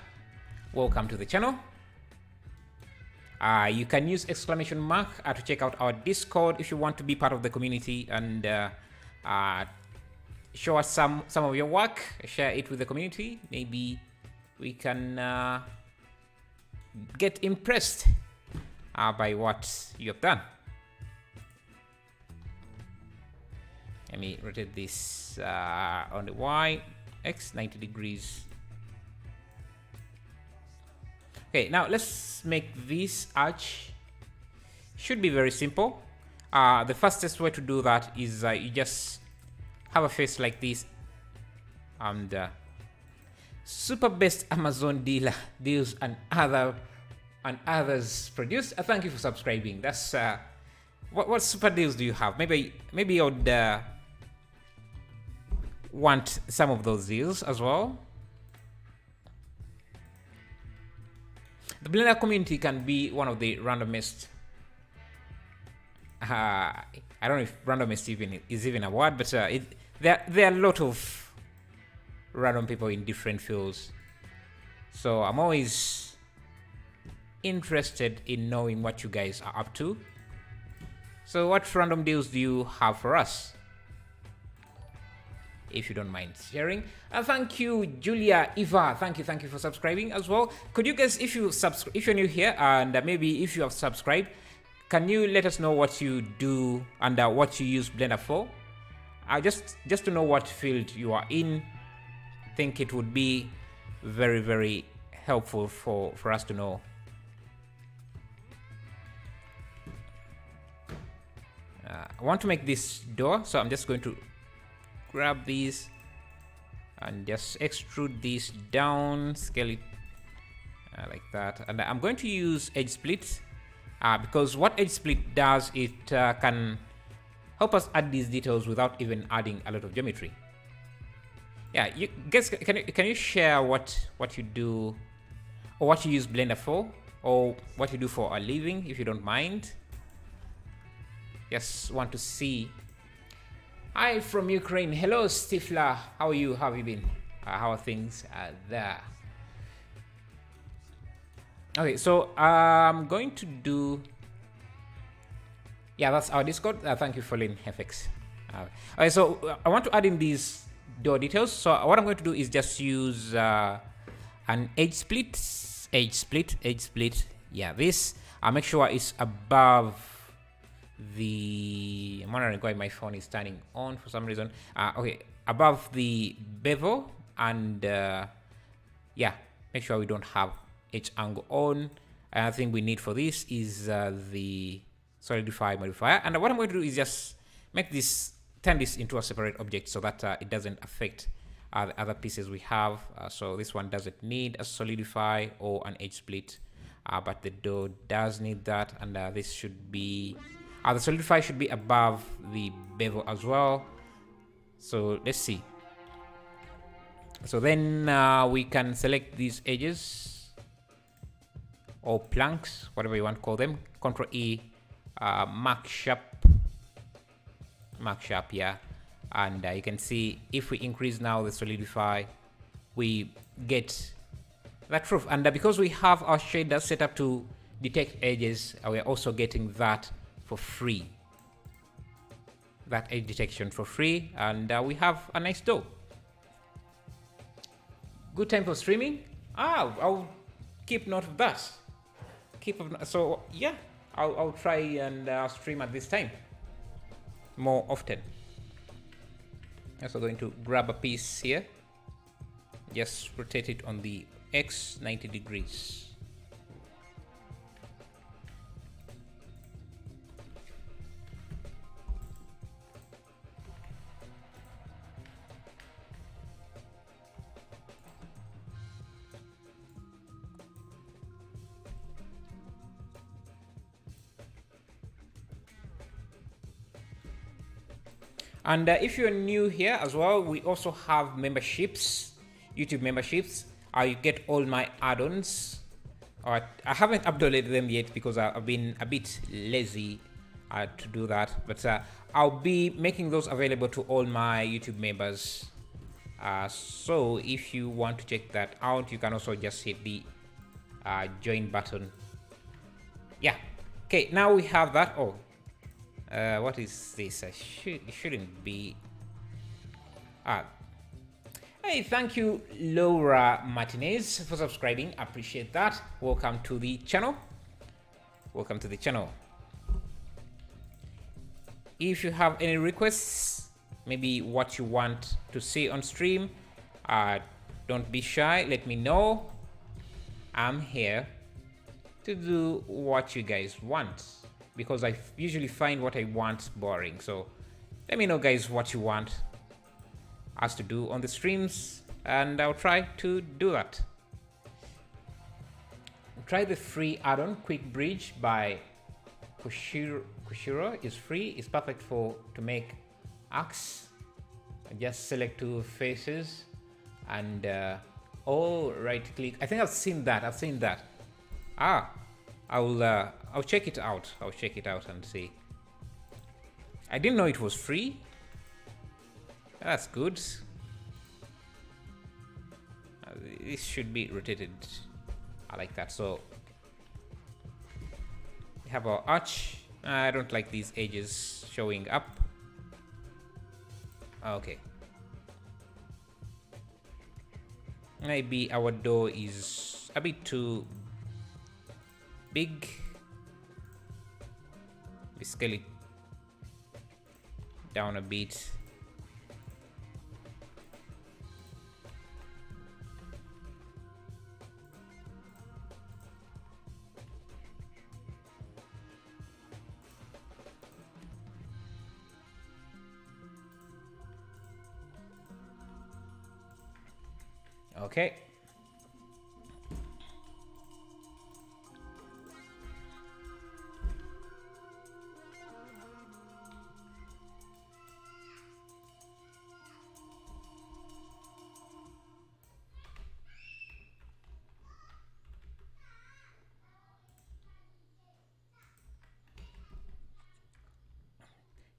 Speaker 1: Welcome to the channel. You can use exclamation mark to check out our Discord if you want to be part of the community and show us some of your work. Share it with the community. Maybe we can get impressed by what you have done. Let me rotate this on the Y, X, 90 degrees. Okay, now let's make this arch. Should be very simple. The fastest way to do that is you just have a face like this. And super best Amazon deals and others produced. Thank you for subscribing. That's what super deals do you have? Maybe I would want some of those deals as well. The Blender community can be one of the randomest. I don't know if randomest is even a word, but there are a lot of random people in different fields. So I'm always interested in knowing what you guys are up to. So what random deals do you have for us? If you don't mind sharing. And thank you, Julia Eva. Thank you for subscribing as well. Could you guys, if you're new here and maybe if you have subscribed, can you let us know what you do and what you use Blender for? Just to know what field you are in. I think it would be very, very helpful for us to know. I want to make this door, so I'm just going to grab these and just extrude this down, scale it like that. And I'm going to use edge split because what edge split does, it can help us add these details without even adding a lot of geometry. Yeah, you guys, can you share what you do, or what you use Blender for, or what you do for a living, if you don't mind? Just want to see. Hi from Ukraine. Hello, Stifler. How are you? How have you been? How are things there? Okay, so I'm going to do. Yeah, that's our Discord. Thank you for following FX. Okay, so I want to add in these door details. So what I'm going to do is just use an edge split. Yeah, this. I'll make sure it's above the. I'm wondering why my phone is turning on for some reason. Okay, above the bevel, and yeah, make sure we don't have edge angle on. Another thing we need for this is the solidify modifier, and what I'm going to do is just make this, turn this into a separate object so that it doesn't affect the other pieces we have. So this one doesn't need a solidify or an edge split, but the door does need that, and this should be the solidify should be above the bevel as well. So let's see. So then we can select these edges or planks, whatever you want to call them. Control E, mark sharp, yeah, and you can see if we increase now the solidify, we get that roof. And because we have our shader set up to detect edges, we're also getting that for free, that edge detection for free, and we have a nice door. Good time for streaming. I'll keep note of that. So yeah, I'll try and stream at this time more often. Also going to grab a piece here, just rotate it on the X 90 degrees. And if you're new here as well, we also have memberships, YouTube memberships. You get all my add-ons. I haven't uploaded them yet because I've been a bit lazy to do that. But I'll be making those available to all my YouTube members. So if you want to check that out, you can also just hit the join button. Yeah. Okay, now we have that. Oh. What is this? It shouldn't be. Hey, thank you, Laura Martinez, for subscribing. Appreciate that. Welcome to the channel. Welcome to the channel. If you have any requests, maybe what you want to see on stream, don't be shy. Let me know. I'm here to do what you guys want, because I usually find what I want boring. So let me know, guys, what you want us to do on the streams, and I'll try to do that. Try the free add-on Quick Bridge by Kushiro. Is free. It's perfect to make axe. Just select two faces and right click. I think I've seen that. I'll check it out. I'll check it out and see. I didn't know it was free. That's good. This should be rotated. I like that. So we have our arch. I don't like these edges showing up. Okay. Maybe our door is a bit too big. We scale it down a bit. Okay.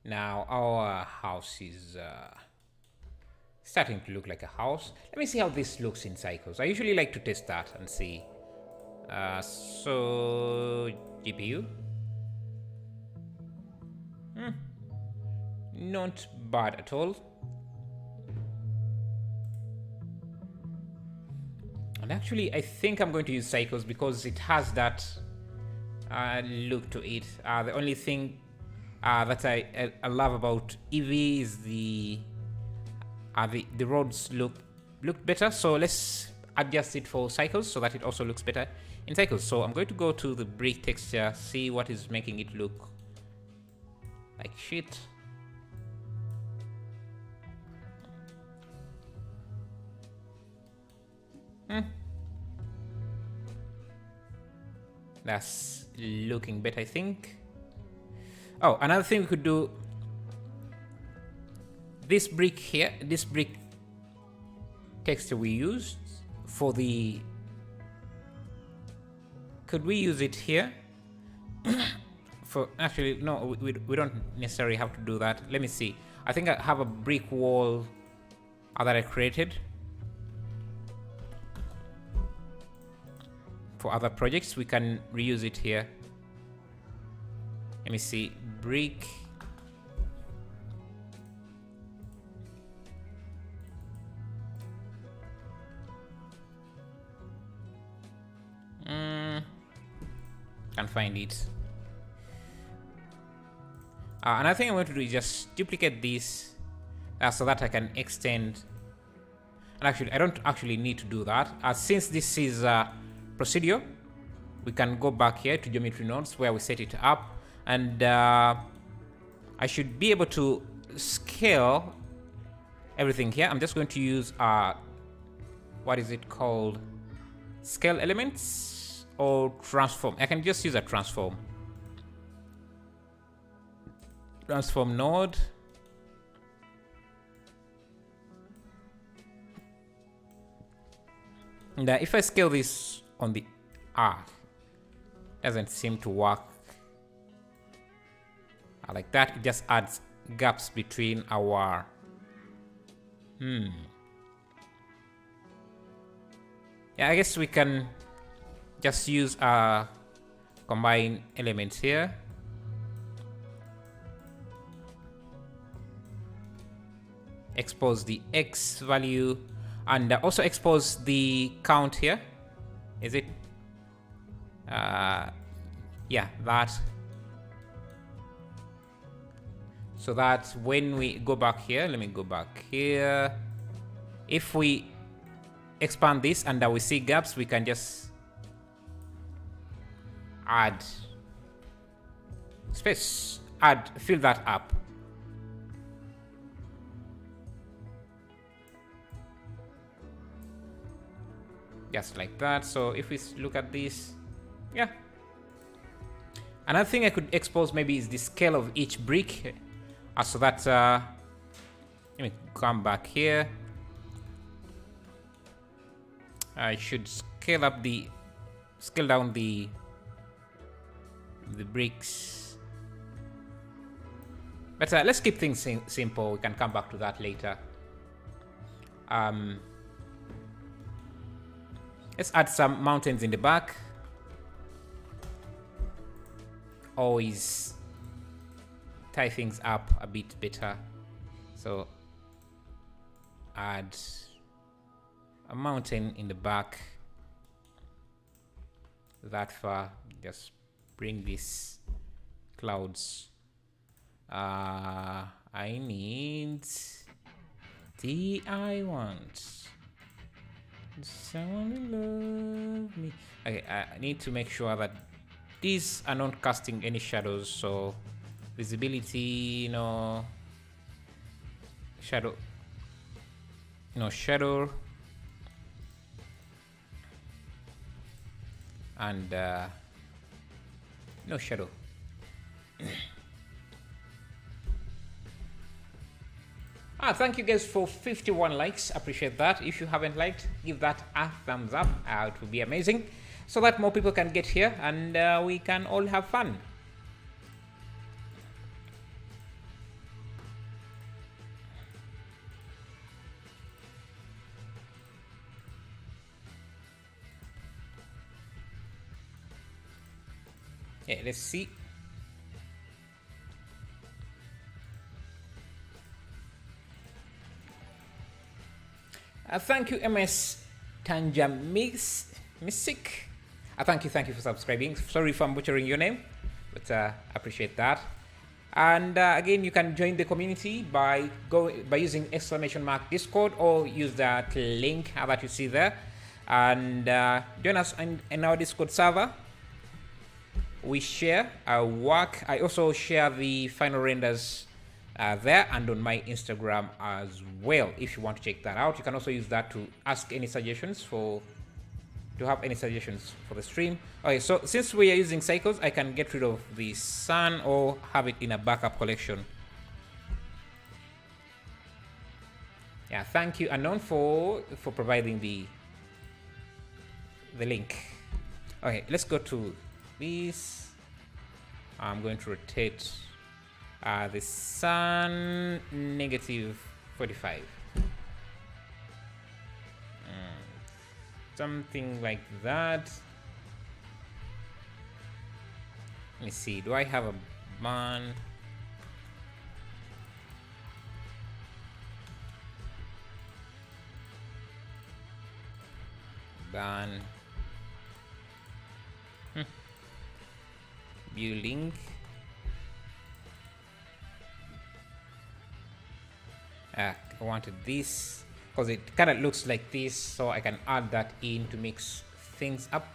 Speaker 1: Now our house is starting to look like a house. Let me see how this looks in cycles. I usually like to test that and see. So GPU, not bad at all. And actually, I think I'm going to use cycles because it has that look to it. The only thing that I love about EV is the roads look better. So let's adjust it for cycles so that it also looks better in cycles. So I'm going to go to the brick texture, see what is making it look like shit. That's looking better, I think. Oh, another thing we could do, this brick here, this brick texture we used for the, could we use it here? For actually, no, we don't necessarily have to do that. Let me see. I think I have a brick wall that I created for other projects. We can reuse it here. Let me see. Brick. Can't find it. Another thing I'm going to do is just duplicate this so that I can extend. And actually, I don't actually need to do that. Since this is procedure, we can go back here to geometry nodes where we set it up. And I should be able to scale everything here. I'm just going to use, what is it called? Scale elements or transform. I can just use a transform. Transform node. And if I scale this on the doesn't seem to work like that. It just adds gaps between our yeah, I guess we can just use combine elements here. Expose the X value and also expose the count here. Is it? Yeah, that. So that when we go back here, let me go back here. If we expand this and we see gaps, we can just add space, fill that up. Just like that. So if we look at this, yeah. Another thing I could expose maybe is the scale of each brick. So that, let me come back here. I should scale down the bricks. But let's keep things simple. We can come back to that later. Let's add some mountains in the back. Always tie things up a bit better. So add a mountain in the back. That far. Just bring these clouds. I need I want someone to love me. Okay, I need to make sure that these are not casting any shadows, so visibility, no shadow, and no shadow. Thank you guys for 51 likes. Appreciate that. If you haven't liked, give that a thumbs up. It would be amazing, so that more people can get here and we can all have fun. Yeah, let's see. Thank you, MS Tanjamix Mystic. Thank you for subscribing. Sorry if I'm butchering your name, but appreciate that. And again, you can join the community by using !mark Discord, or use that link that you see there, and join us in our Discord server. We share our work. I also share the final renders there and on my Instagram as well. If you want to check that out, you can also use that to ask any suggestions for the stream. Okay, so since we are using cycles, I can get rid of the sun or have it in a backup collection. Yeah, thank you, Anon, for providing the link. Okay, let's go to this. I'm going to rotate the sun -45. Something like that. Let me see. Do I have a ban? Ban. View link. I wanted this because it kind of looks like this, so I can add that in to mix things up.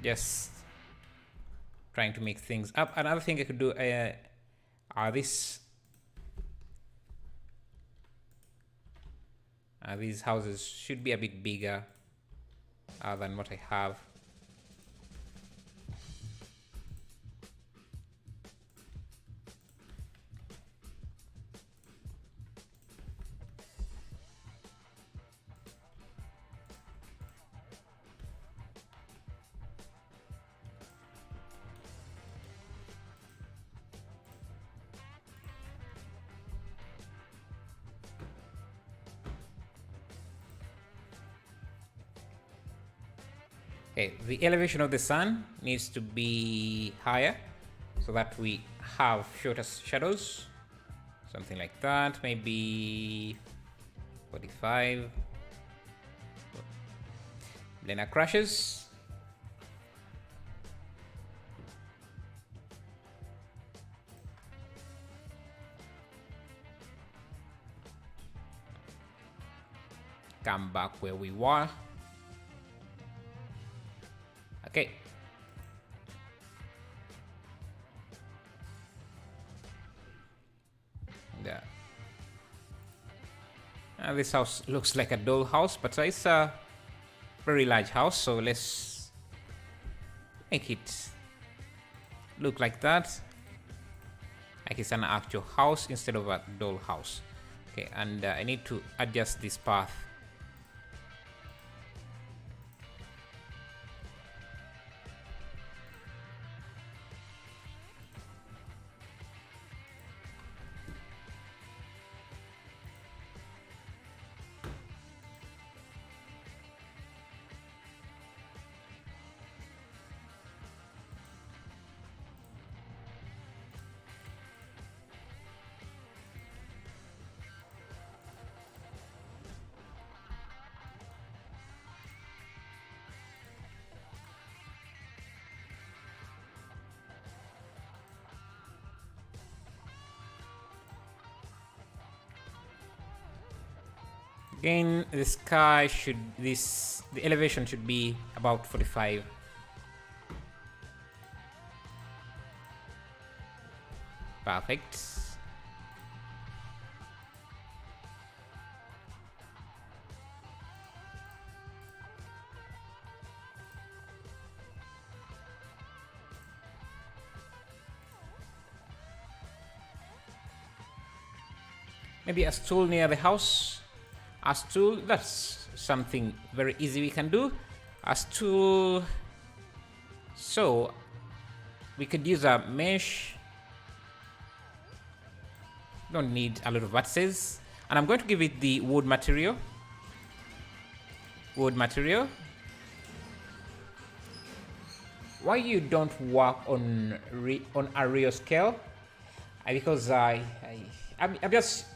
Speaker 1: Just trying to make things up. Another thing I could do these houses should be a bit bigger than what I have. Okay, the elevation of the sun needs to be higher so that we have shorter shadows. Something like that, maybe 45. Blender crashes. Come back where we were. Okay. Yeah. This house looks like a doll house, but it's a very large house, so let's make it look like that. Like it's an actual house instead of a doll house. Okay, and I need to adjust this path. Again, the elevation should be about 45. Perfect. Maybe a stool near the house. A stool, that's something very easy we can do. as tool. So we could use a mesh. Don't need a lot of vertices. And I'm going to give it the wood material. Wood material. Why you don't work on a real scale? Because I'm just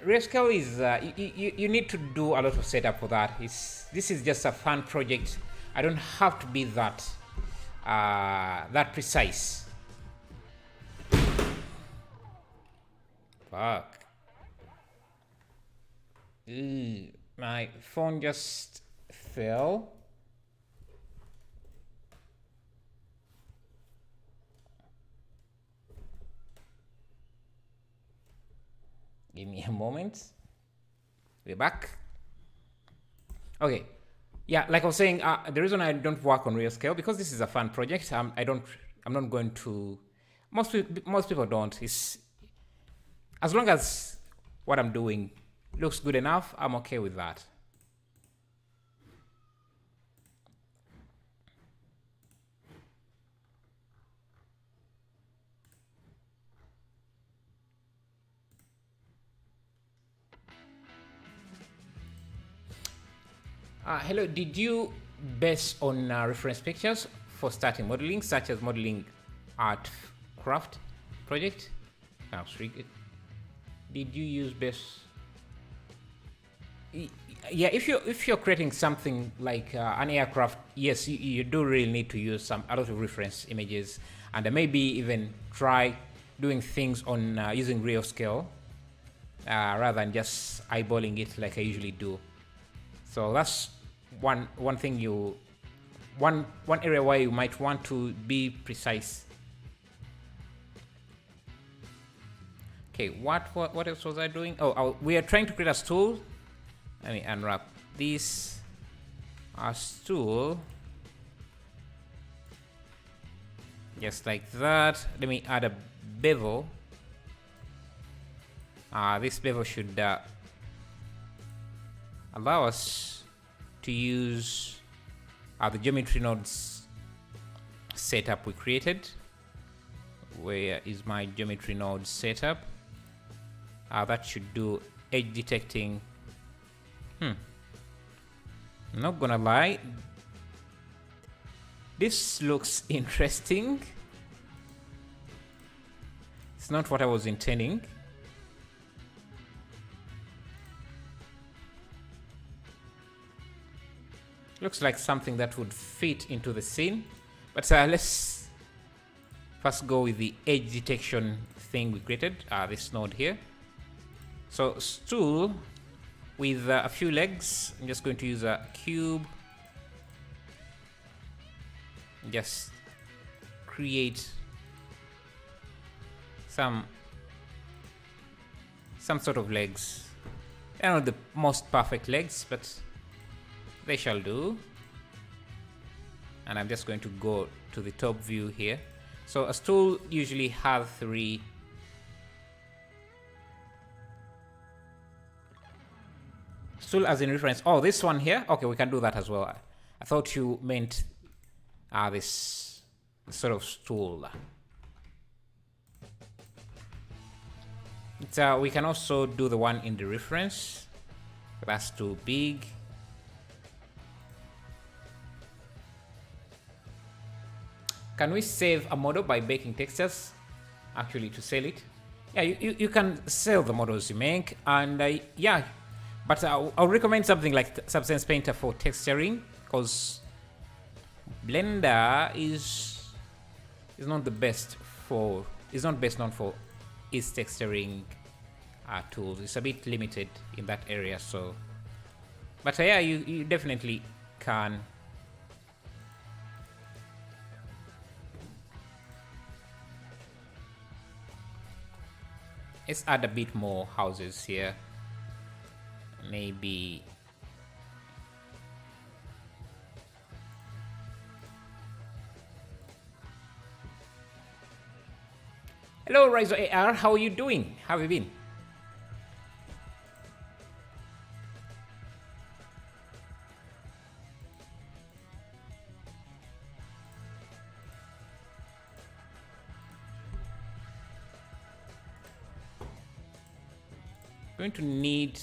Speaker 1: real scale is you need to do a lot of setup for that. This is just a fun project. I don't have to be that that precise. Fuck. My phone just fell. Give me a moment. We're back. Okay. Yeah, like I was saying, the reason I don't work on real scale because this is a fun project. I'm not going to. Most people don't. It's as long as what I'm doing looks good enough, I'm okay with that. Hello, did you base on reference pictures for starting modeling, such as modeling art craft project? Did you use base? Yeah, if you're creating something like an aircraft, yes, you do really need to use a lot of reference images, and maybe even try doing things on using real scale rather than just eyeballing it like I usually do. So that's one thing one area where you might want to be precise. Okay, what else was I doing? Oh, we are trying to create a stool. Let me unwrap this. A stool. Just like that. Let me add a bevel. This bevel should allow us to use the geometry nodes setup we created. Where is my geometry node setup? That should do edge detecting. I'm not gonna lie, this looks interesting. It's not what I was intending. Looks like something that would fit into the scene, but let's first go with the edge detection thing we created, this node here. So stool with a few legs. I'm just going to use a cube. Just create some sort of legs. They're not the most perfect legs, but they shall do. And I'm just going to go to the top view here. So a stool usually has 3 stool as in reference. Oh, this one here. Okay, we can do that as well. I thought you meant this sort of stool. We can also do the one in the reference. That's too big. Can we save a model by baking textures? Actually, to sell it? Yeah, you can sell the models you make, and yeah. But I'll recommend something like Substance Painter for texturing, because Blender is not the best for. It's not best known for its texturing tools. It's a bit limited in that area. So, but yeah, you definitely can. Let's add a bit more houses here. Maybe hello Rizo AR, how are you doing? How have you been? going to need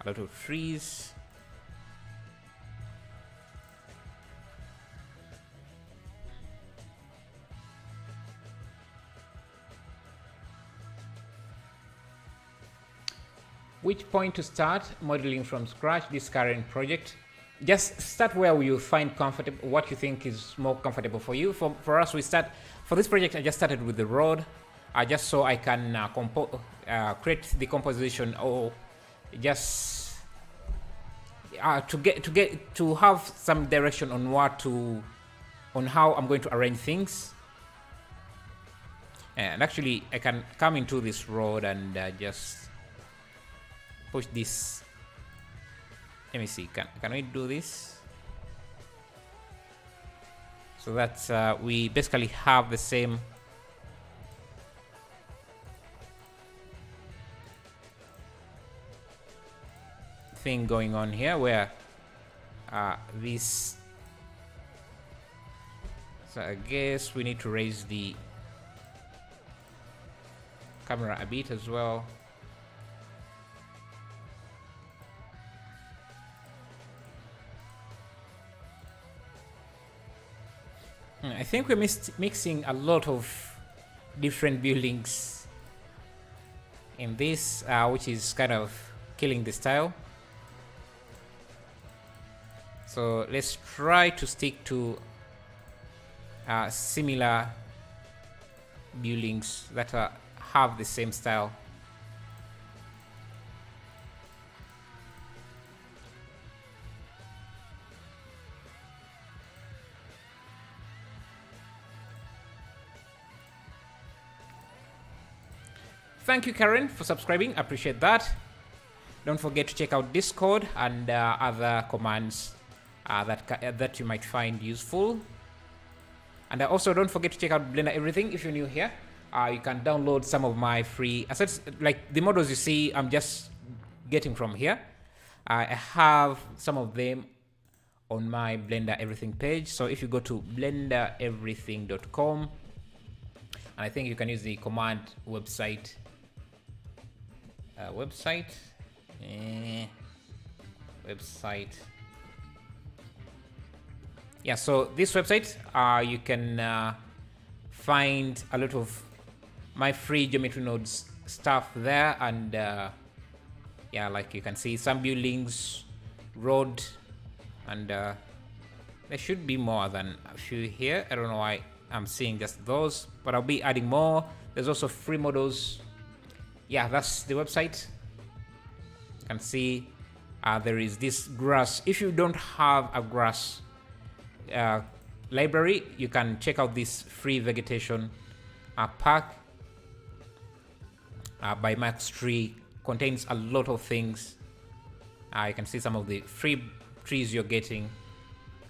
Speaker 1: a lot of trees. Which point to start modeling from scratch this current project? Just start where you find comfortable, what you think is more comfortable for you. For us, we start, for this project, I just started with the road, just so I can create the composition, or just to have some direction on on how I'm going to arrange things. And actually, I can come into this road and just push this. Let me see, can we do this? So that we basically have the same thing going on here, where this, so I guess we need to raise the camera a bit as well. I think we're mixing a lot of different buildings in this, which is kind of killing the style. So let's try to stick to similar buildings that have the same style. Thank you, Karen, for subscribing. Appreciate that. Don't forget to check out Discord and other commands that you might find useful. And also don't forget to check out Blender Everything if you're new here. You can download some of my free assets, like the models you see I'm just getting from here. I have some of them on my Blender Everything page. So if you go to blendereverything.com, and I think you can use the command website. Website. Yeah, so this website, you can find a lot of my free geometry nodes stuff there, and yeah, like you can see some buildings, road, and there should be more than a few here. I don't know why I'm seeing just those, but I'll be adding more. There's also free models. Yeah, that's the website. You can see there is this grass. If you don't have a grass library, you can check out this free vegetation pack by Max Tree. Contains a lot of things. You can see some of the free trees you're getting,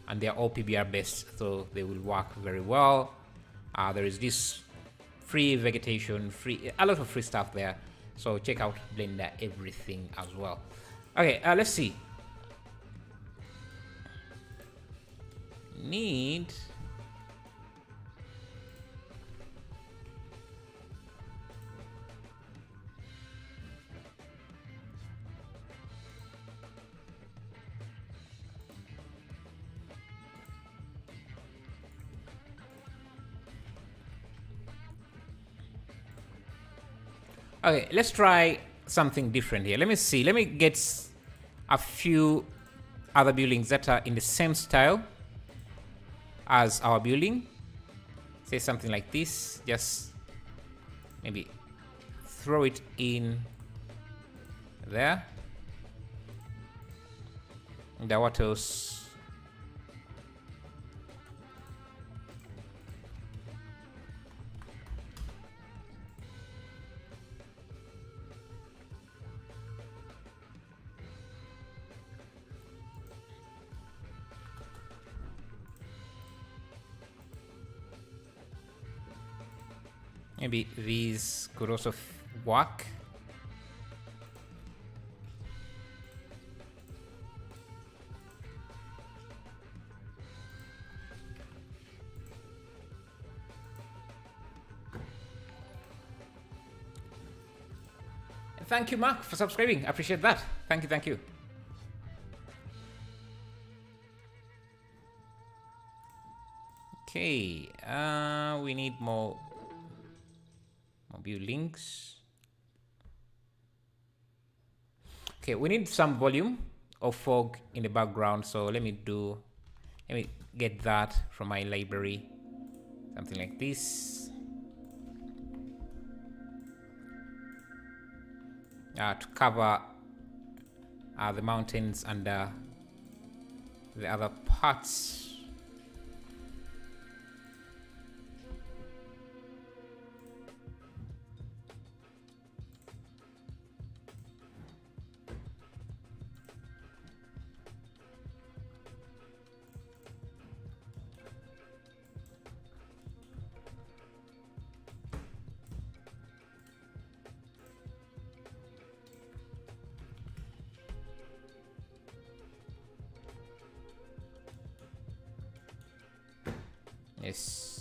Speaker 1: and they're all PBR based, so they will work very well. There is this free vegetation, a lot of free stuff there. So check out Blender Everything as well. Okay, let's see. Need Okay, let's try something different here. Let me see. Let me get a few other buildings that are in the same style as our building. Say something like this. Just maybe throw it in there. And what else? Maybe these could also work. I thank you, Mark, for subscribing. I appreciate that. Thank you, thank you. Okay, we need more view links. Okay, we need some volume of fog in the background. So let me get that from my library. Something like this. To cover the mountains and the other parts. Yes.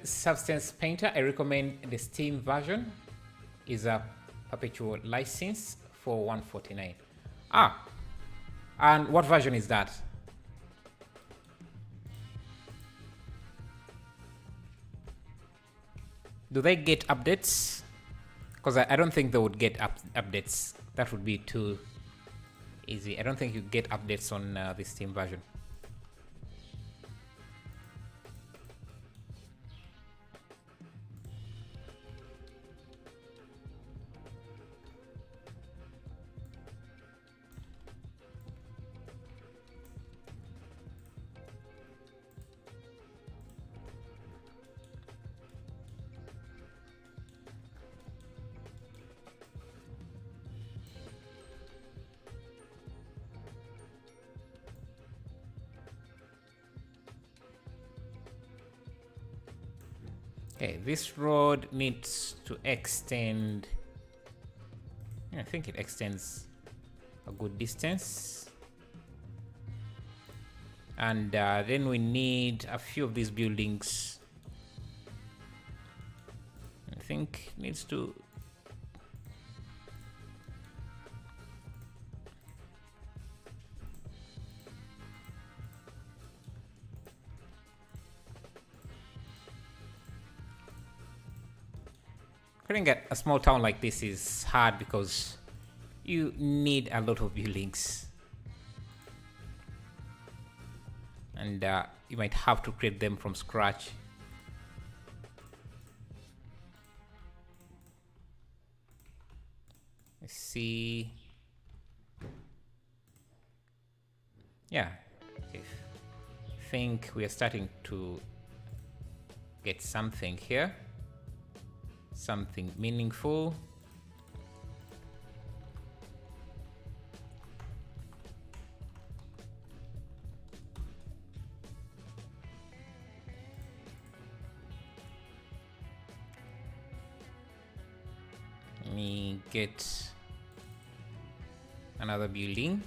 Speaker 1: Substance Painter, I recommend the Steam version. Is a perpetual license for $149. And what version is that? Do they get updates? Because I don't think they would get updates. That would be too easy. I don't think you get updates on the Steam version. Okay, this road needs to extend. I think it extends a good distance. And then we need a few of these buildings. I think needs to. Creating a small town like this is hard because you need a lot of buildings. And you might have to create them from scratch. Let's see. Yeah, okay. I think we are starting to get something here. Something meaningful. Let me get another building.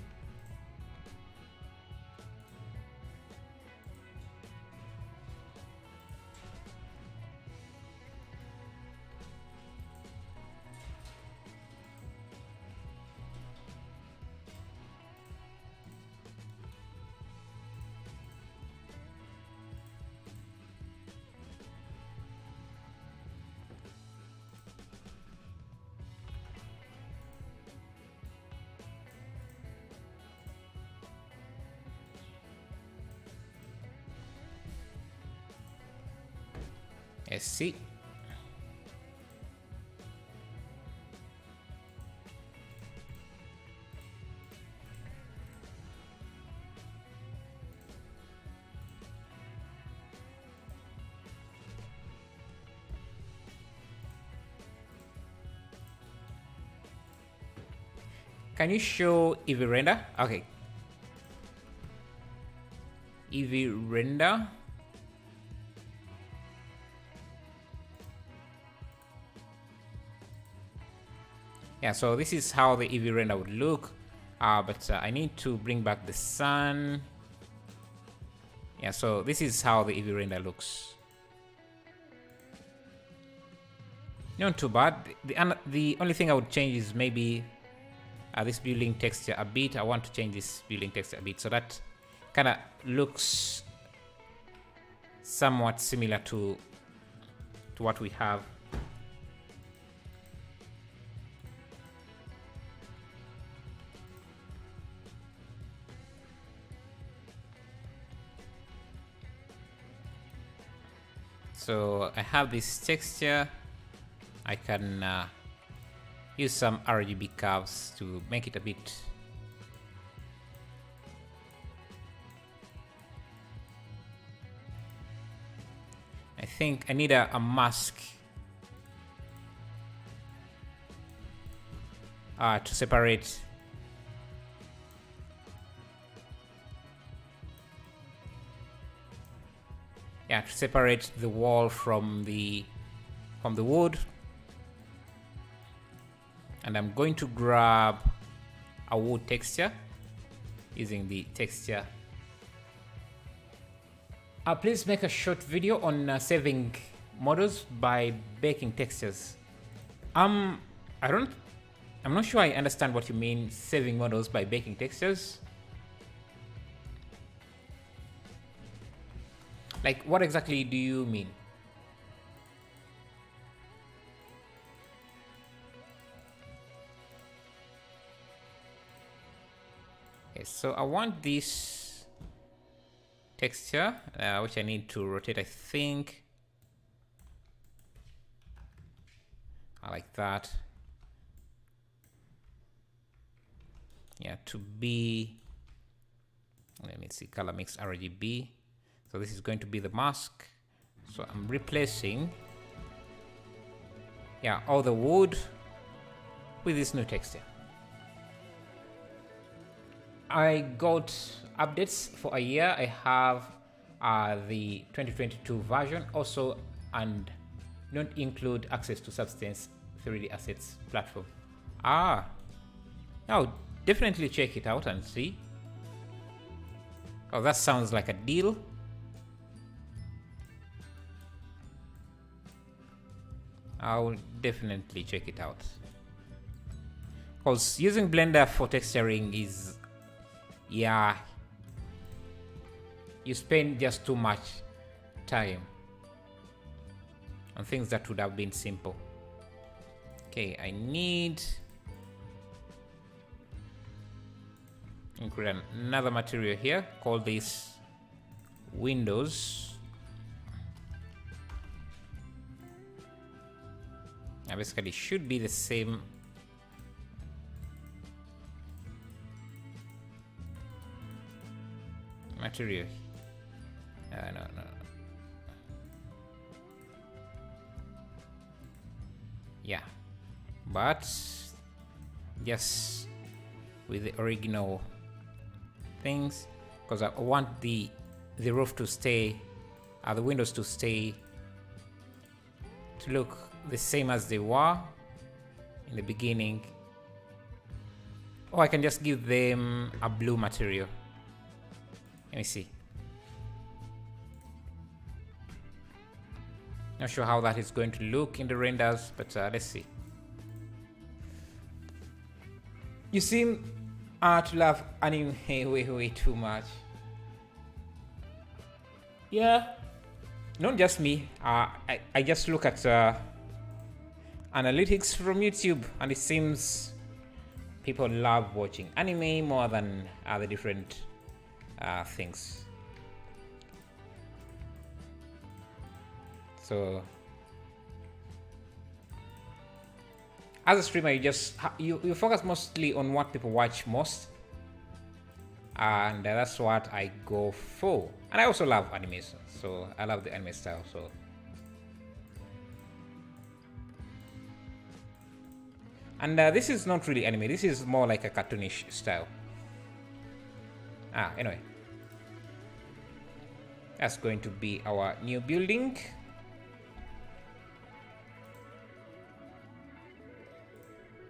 Speaker 1: Let's see. Can you show Eevee render? Okay. Eevee render. Yeah, so this is how the Eevee render would look. But I need to bring back the sun. Yeah, so this is how the Eevee render looks. Not too bad. The only thing I would change is maybe this building texture a bit. I want to change this building texture a bit so that kind of looks somewhat similar to what we have. So I have this texture. I can use some RGB curves to make it a bit I think I need a mask to separate to separate the wall from the wood. And I'm going to grab a wood texture using the texture. Please make a short video on saving models by baking textures. I'm not sure I understand what you mean saving models by baking textures. Like, what exactly do you mean? Okay, so I want this texture, which I need to rotate, I think. I like that. Yeah, to be, let me see, color mix RGB. So this is going to be the mask. So I'm replacing, all the wood with this new texture. I got updates for a year. I have the 2022 version also, and don't include access to Substance 3D Assets platform. Now definitely check it out and see. Oh, that sounds like a deal. I'll definitely check it out. Because using Blender for texturing is, you spend just too much time on things that would have been simple. Okay, I need to create another material here. Call this windows. Now basically should be the same material. No. Yeah, but just with the original things, because I want the roof to stay, the windows to stay, to look the same as they were in the beginning. Or I can just give them a blue material. Let me see. Not sure how that is going to look in the renders, but let's see. You seem to love anime way too much. Yeah, not just me. I just look at analytics from YouTube, and it seems people love watching anime more than other different things. So as a streamer, you focus mostly on what people watch most, and that's what I go for. And I also love animation, so I love the anime style. So And this is not really anime. This is more like a cartoonish style. Anyway. That's going to be our new building.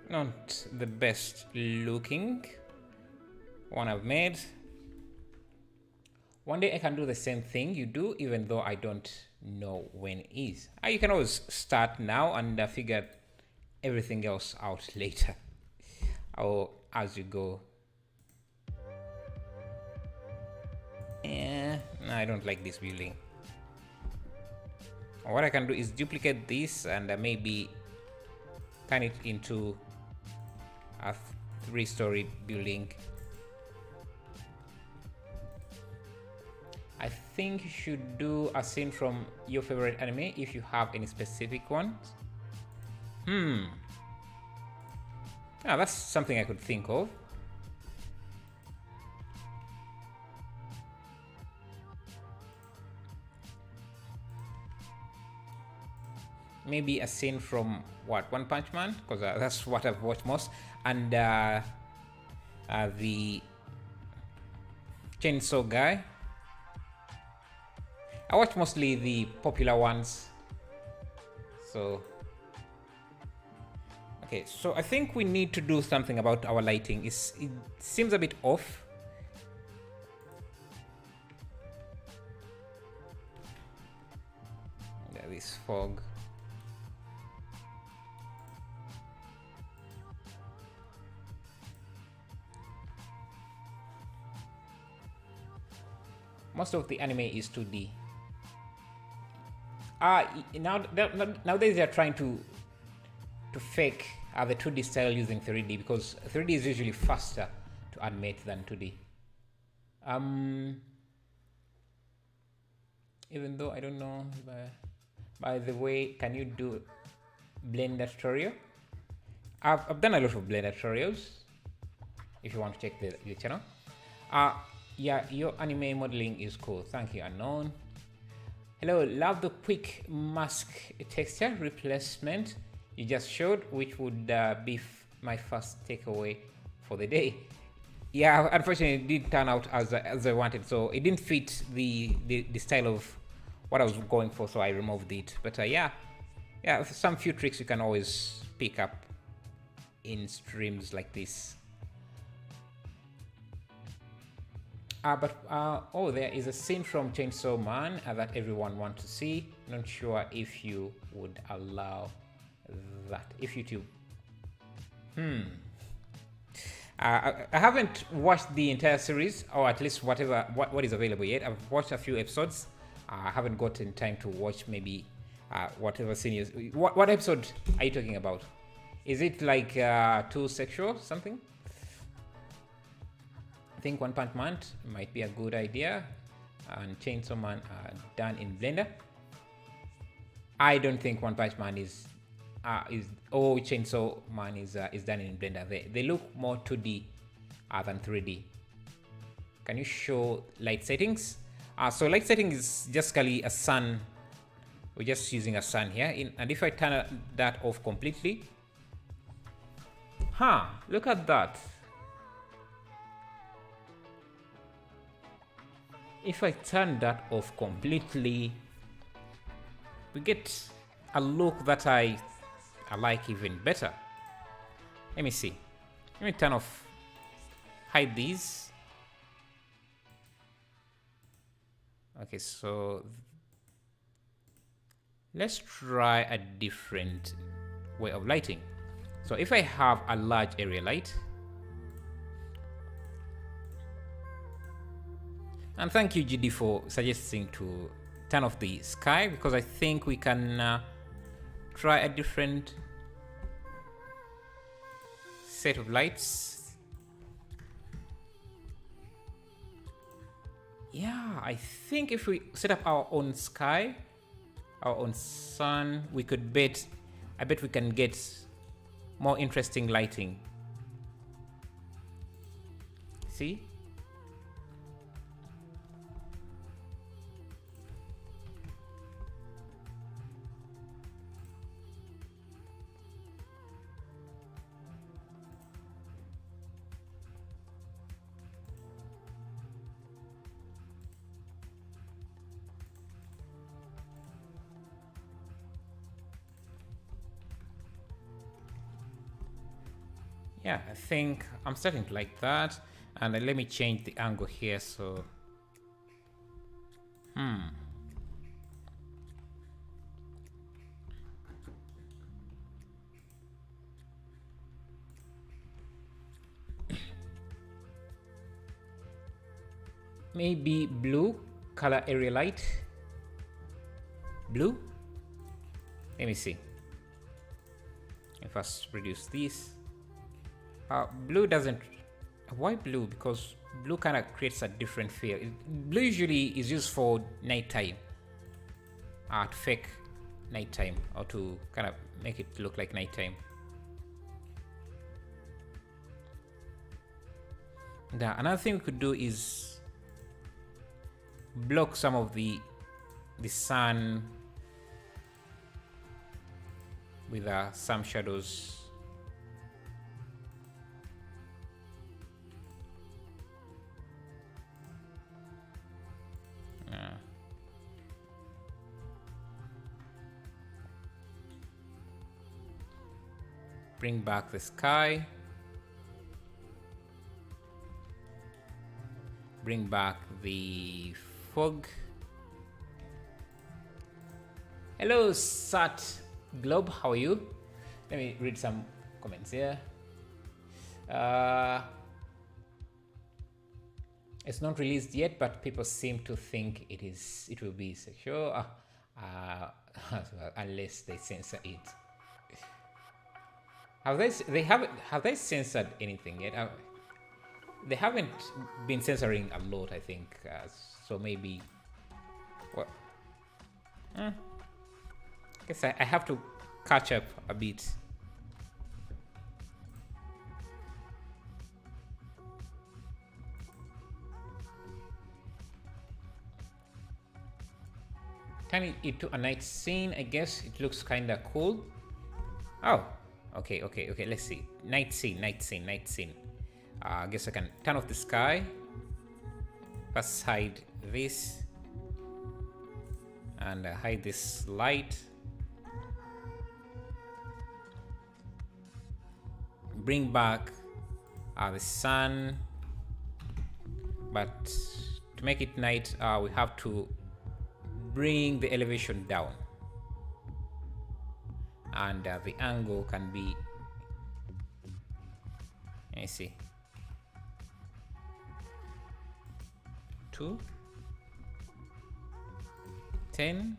Speaker 1: Not the best looking one I've made. One day I can do the same thing you do, even though I don't know when it is. You can always start now and figure everything else out later or as you go. No, I don't like this building. What I can do is duplicate this and maybe turn it into a 3-story building. I think you should do a scene from your favorite anime if you have any specific ones. That's something I could think of. Maybe a scene from One Punch Man, because that's what I've watched most, and the Chainsaw Guy. I watch mostly the popular ones. So okay, so I think we need to do something about our lighting. It seems a bit off. There is fog. Most of the anime is 2D. Nowadays they are trying to fake the 2D style using 3D, because 3D is usually faster to animate than 2D. Even though I don't know, by the way, can you do Blender tutorial? I've done a lot of Blender tutorials. If you want to check the channel. Yeah, your anime modeling is cool. Thank you, Unknown. Hello, love the quick mask texture replacement you just showed, which would be my first takeaway for the day. Yeah, unfortunately, it didn't turn out as I wanted, so it didn't fit the style of what I was going for, so I removed it. But yeah, some few tricks you can always pick up in streams like this. There is a scene from Chainsaw Man that everyone wants to see. Not sure if you would allow that. If YouTube. I haven't watched the entire series, or at least what is available yet. I've watched a few episodes. I haven't gotten time to watch maybe whatever scene is. What episode are you talking about? Is it like too sexual something? I think One Punch Man might be a good idea, and Chainsaw Man are done in Blender. I don't think One Punch Man Chainsaw Man is done in Blender. They look more 2D than 3D. Can you show light settings? So light setting is just a sun. We're just using a sun here, and if I turn that off completely, look at that. If I turn that off completely, we get a look that I like even better. Let me see. Let me turn off, hide these. Okay, so let's try a different way of lighting. So if I have a large area light, and thank you, GD, for suggesting to turn off the sky, because I think we can try a different set of lights. Yeah, I think if we set up our own sky, our own sun, I bet we can get more interesting lighting. See? Yeah, I think I'm starting to like that. And let me change the angle here. So, maybe blue color area light. Blue. Let me see. If I reduce this, blue doesn't. Why blue? Because blue kind of creates a different feel. Blue usually is used for nighttime, to fake nighttime or to kind of make it look like nighttime. Now, another thing we could do is block some of the sun with some shadows. Bring back the sky. Bring back the fog. Hello, Sat Globe, how are you? Let me read some comments here. It's not released yet, but people seem to think it will be sexual, unless they censor it. Have they censored anything yet? They haven't been censoring a lot, I think. So maybe, what? I guess I have to catch up a bit. Turning it into a night scene, I guess it looks kind of cool. Oh, okay. Let's see. Night scene. I guess I can turn off the sky. First hide this. And hide this light. Bring back the sun. But to make it night, we have to bring the elevation down. And the angle can be, let me see, 2, 10,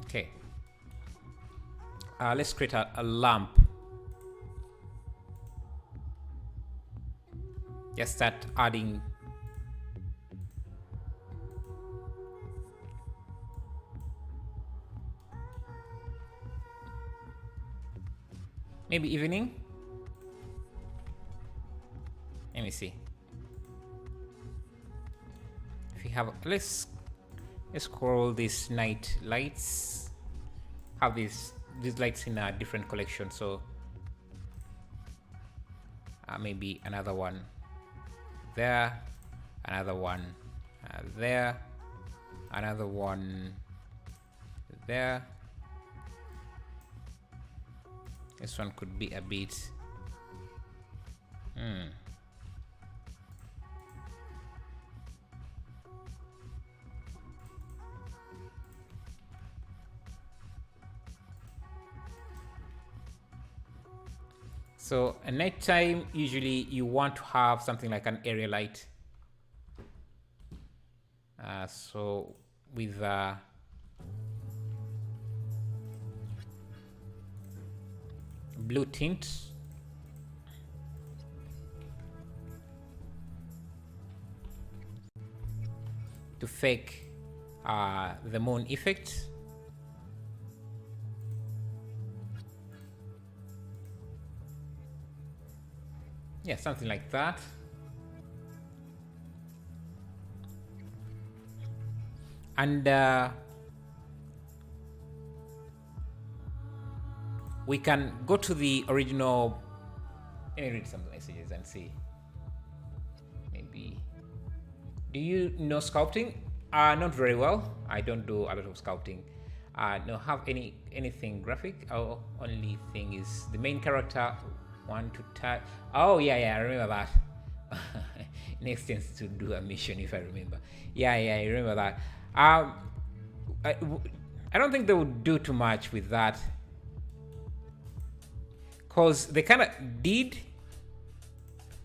Speaker 1: okay. Let's create a lamp. Just start adding maybe evening. Let me see. If you have, let's scroll these night lights. Have these lights in a different collection, so maybe another one there, another one there, another one there. This one could be a bit So at night time, usually you want to have something like an area light. So with blue tint, to fake the moon effect. Yeah, something like that. And we can go to the original. Let me read some messages and see. Maybe. Do you know sculpting? Not very well. I don't do a lot of sculpting. No, have anything graphic. Our only thing is the main character want to type. Oh yeah, I remember that. Next thing to do a mission, if I remember. Yeah, I remember that. I don't think they would do too much with that, cause they kind of did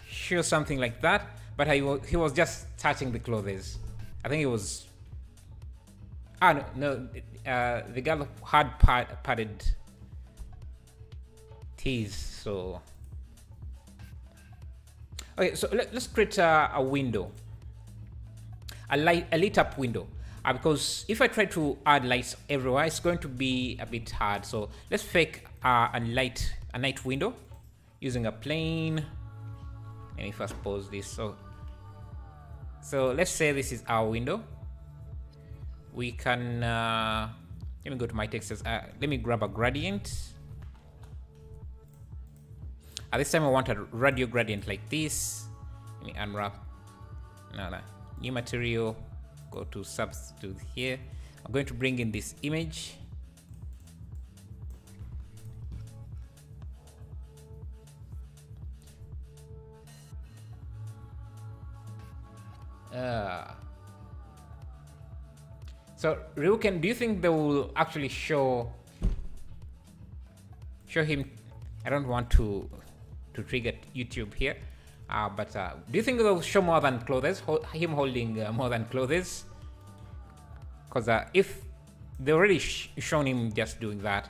Speaker 1: show something like that, but he was just touching the clothes. I think it was. No. The girl had padded tees, so. Okay, so let's create a window, a lit up window, because if I try to add lights everywhere, it's going to be a bit hard. So let's fake a night window using a plane. Let me first pause this. So let's say this is our window. We can let me go to my textures. Let me grab a gradient. At this time I want a radio gradient like this. Let me unwrap. No. New material. Go to substitute here. I'm going to bring in this image. So Ryuken, do you think they will actually show him? I don't want to trigger YouTube here, but do you think they'll show more than clothes? Him holding more than clothes? Because if they already shown him just doing that.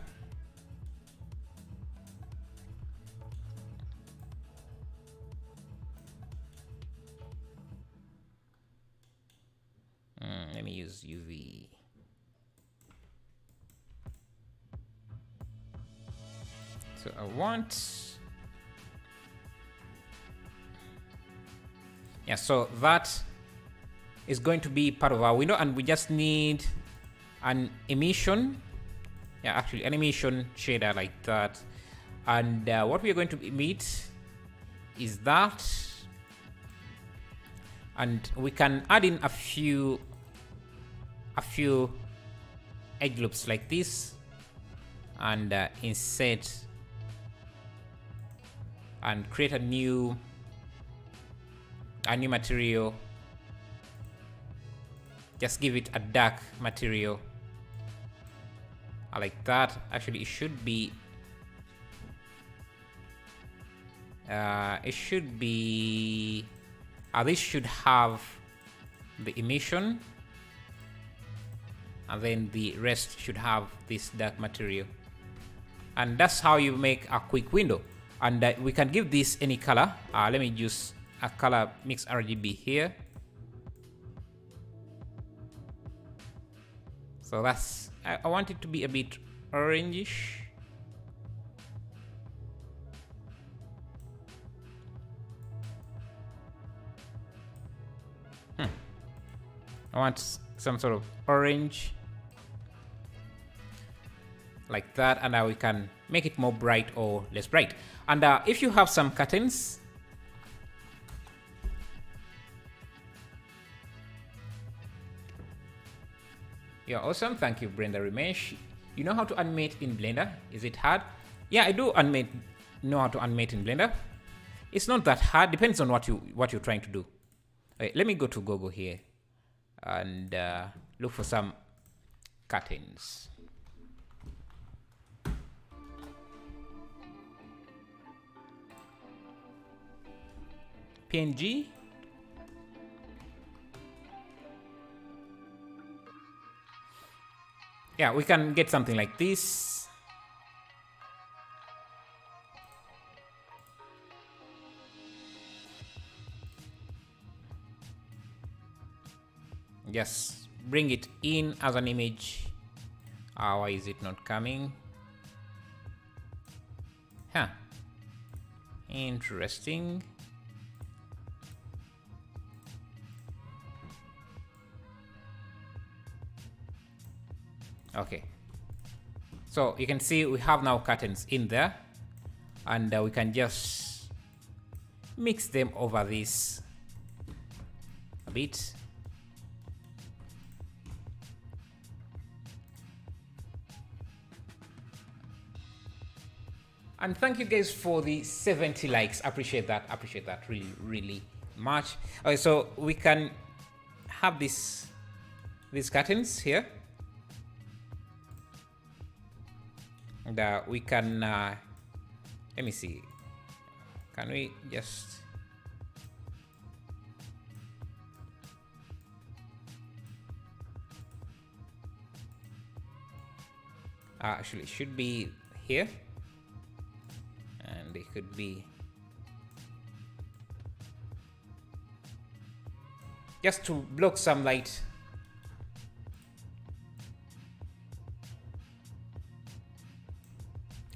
Speaker 1: Let me use UV. So I want. Yeah, so that is going to be part of our window, and we just need an emission. Yeah, actually an emission shader like that. And what we are going to emit is that. And we can add in a few edge loops like this, and insert and create a new material. Just give it a dark material like that. Actually, it should be this should have the emission, and then the rest should have this dark material. And that's how you make a quick window. And we can give this any color. Let me use a color mix RGB here. So that's, I want it to be a bit orangish. I want some sort of orange like that, and now we can make it more bright or less bright. And if you have some curtains, you're awesome. Thank you, Brenda Rimesh. You know how to animate in Blender? Is it hard? Yeah, I do know how to animate in Blender. It's not that hard. Depends on what you're trying to do. Okay, let me go to Google here and look for some curtains. PNG. Yeah, we can get something like this. Just bring it in as an image. Why is it not coming? Huh. Interesting. Okay. So you can see we have now curtains in there, and we can just mix them over this a bit. And thank you guys for the 70 likes. Appreciate that really, really much. Okay, so we can have these curtains here. And we can, let me see. Can we just... actually, it should be here. And it could be just to block some light.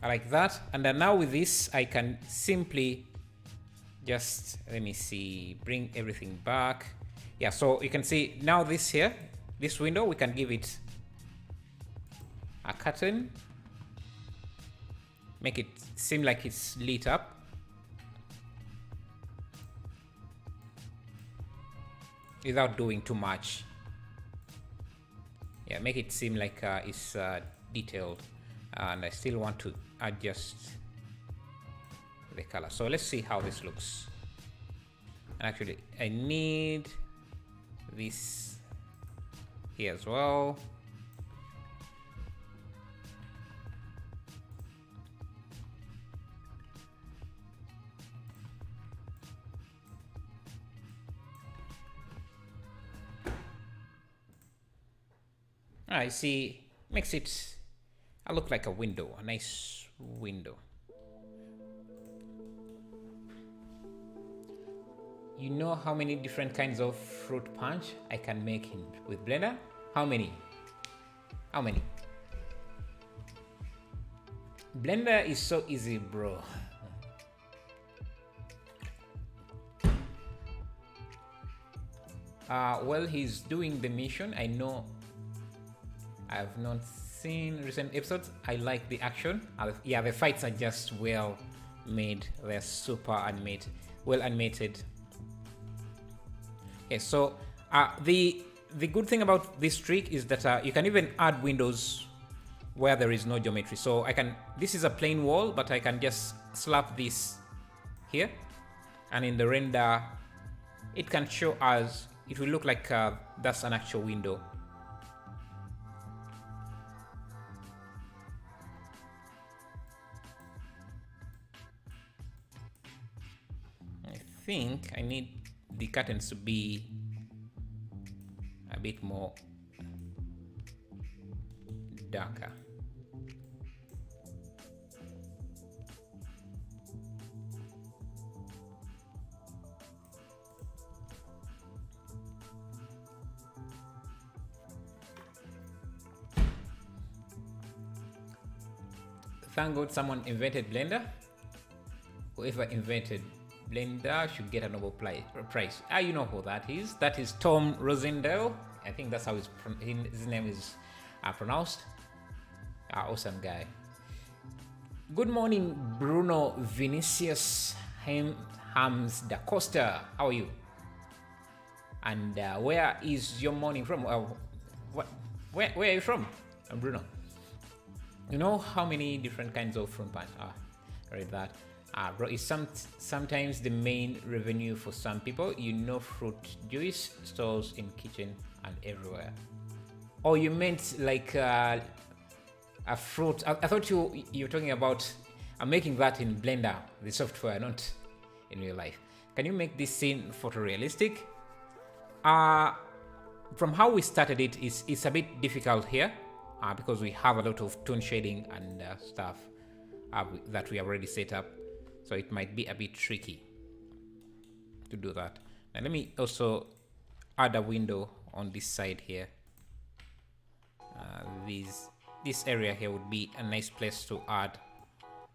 Speaker 1: Like that. And then now with this, I can simply just, let me see, bring everything back. Yeah, so you can see now this here, this window, we can give it a curtain. Make it seem like it's lit up. Without doing too much. Yeah, make it seem like it's detailed. And I still want to adjust the color. So let's see how this looks. And actually, I need this here as well. I see, makes it look like a window, a nice window. You know how many different kinds of fruit punch I can make with Blender? How many? How many? Blender is so easy, bro. Well, he's doing the mission. I know I have not seen recent episodes. I like the action. Yeah, the fights are just well made. They're super animated, well animated. Okay, so the good thing about this trick is that you can even add windows where there is no geometry. So I can, this is a plain wall, but I can just slap this here, and in the render, it can show us, it will look like that's an actual window. I think I need the curtains to be a bit more darker. Thank God someone invented Blender. Whoever invented Blender should get a Nobel Prize. You know who that is. That is Tom Rosendale. I think that's how his name is pronounced. Awesome guy. Good morning, Bruno Vinicius Hams da Costa. How are you? And where is your morning from? Where are you from, Bruno? You know how many different kinds of fruit punch are? Read that. Bro, it's sometimes the main revenue for some people. You know, fruit juice stores in kitchen and everywhere. Oh, you meant like a fruit? I thought you were talking about making that in Blender, the software, not in real life. Can you make this scene photorealistic? From how we started it, it's a bit difficult here because we have a lot of tone shading and stuff that we have already set up. So it might be a bit tricky to do that. Now let me also add a window on this side here. This area here would be a nice place to add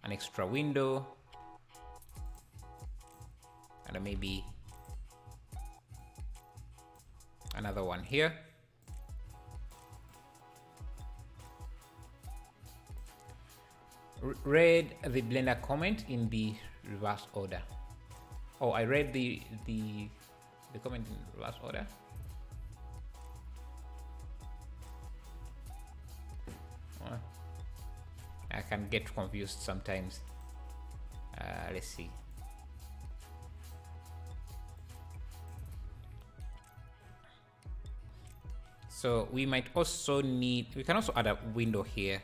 Speaker 1: an extra window. And maybe another one here. read the Blender comment in the reverse order. Oh, I read the comment in reverse order. Oh, I can get confused sometimes. Let's see. So we might also need, we can also add a window here.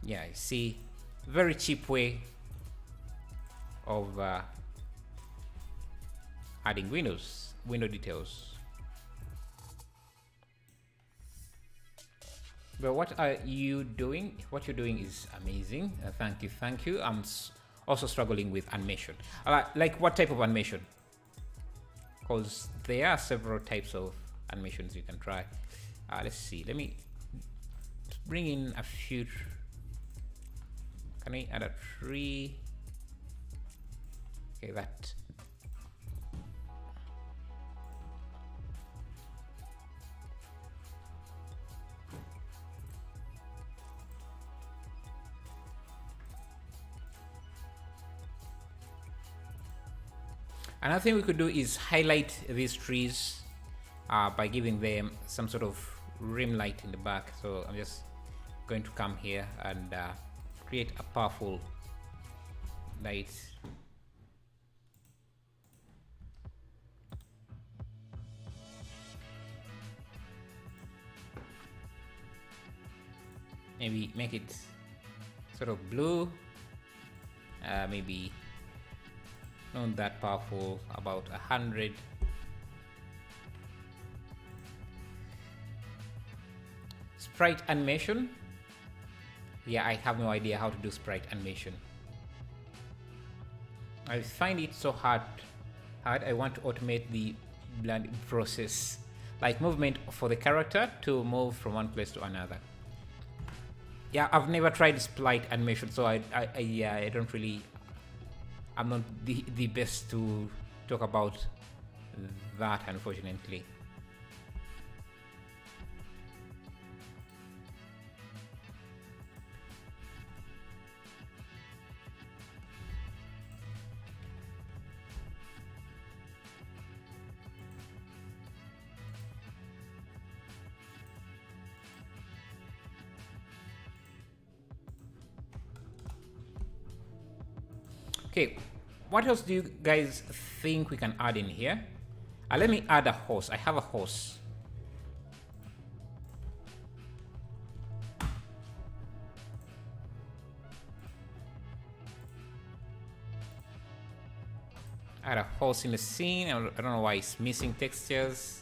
Speaker 1: Yeah, I see. Very cheap way of adding window details. But what are you doing? What you're doing is amazing. Thank you, thank you. I'm also struggling with animation. Like what type of animation? Because there are several types of animations you can try. Let's see. Let me bring in a few. Can I add a tree? Okay, that. Another thing we could do is highlight these trees by giving them some sort of rim light in the back. So I'm just going to come here and create a powerful light. Maybe make it sort of blue, maybe not that powerful, about 100. Sprite animation. Yeah, I have no idea how to do sprite animation. I find it so hard. I want to automate the blending process, like movement for the character to move from one place to another. Yeah, I've never tried sprite animation, so I don't really. I'm not the best to talk about that, unfortunately. Okay, what else do you guys think we can add in here? Let me add a horse. I have a horse. Add a horse in the scene. I don't know why it's missing textures.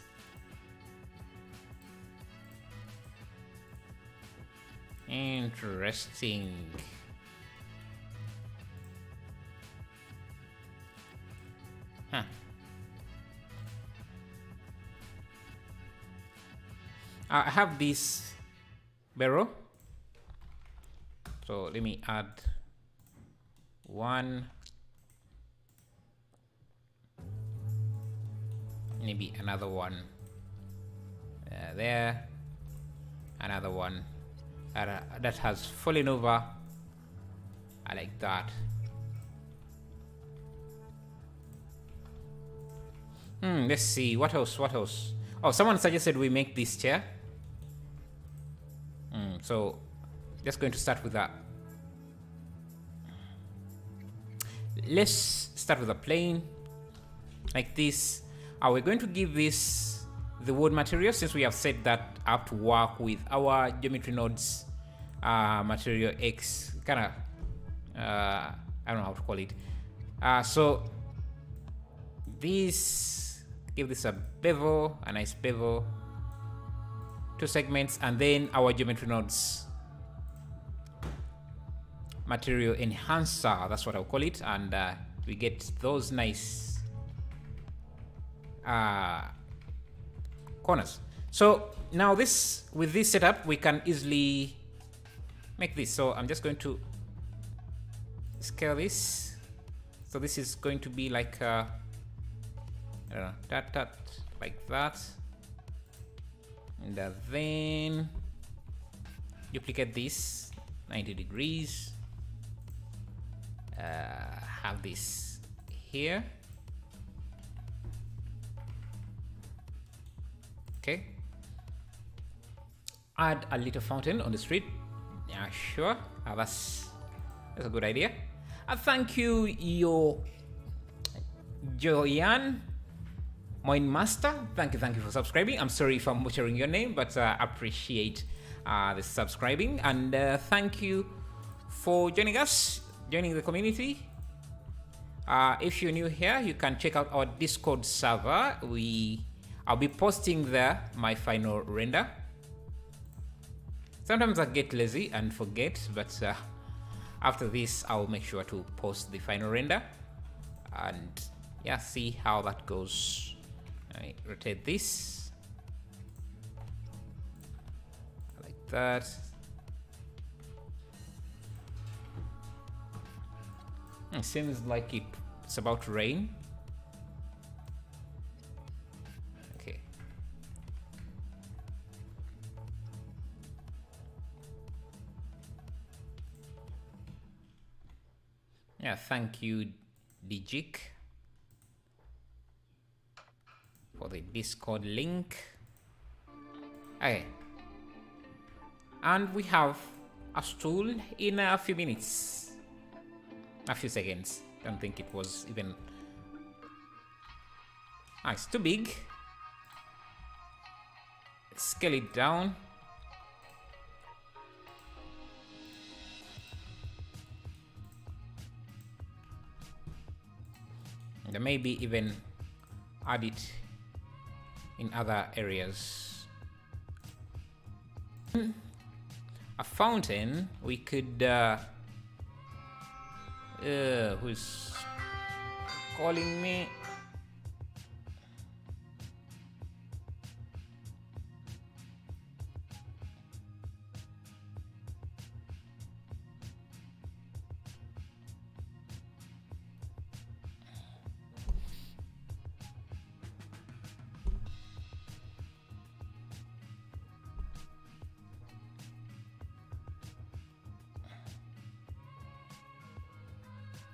Speaker 1: Interesting. Huh. I have this barrel, so let me add one, maybe another one there, another one that has fallen over. I like that. Let's see, what else? Oh, someone suggested we make this chair. So just going to start with that. Let's start with a plane like this. We're going to give this the wood material, since we have set that up to work with our geometry nodes material X, kind of I don't know how to call it. So this, give this a bevel, a nice bevel, 2 segments, and then our geometry nodes material enhancer, that's what I'll call it, and we get those nice corners. So now this, with this setup, we can easily make this. So I'm just going to scale this. So this is going to be like that like that, and then duplicate this 90 degrees. Have this here. Okay. Add a little fountain on the street. Yeah, sure. That's a good idea. Thank you, Joyan Moin Master. Thank you for subscribing. I'm sorry if I'm butchering your name, but appreciate the subscribing, and thank you for joining us, joining the community. If you're new here, you can check out our Discord server. I'll be posting there my final render. Sometimes I get lazy and forget, but after this, I'll make sure to post the final render, and yeah, see how that goes. I rotate this like that. It seems like it's about to rain. Okay. Yeah, thank you, Dijik, for the Discord link. Okay. And we have a stool in a few minutes. A few seconds. Don't think it was even... it's too big. Scale it down. And maybe even add it in other areas. A fountain, we could... who's calling me?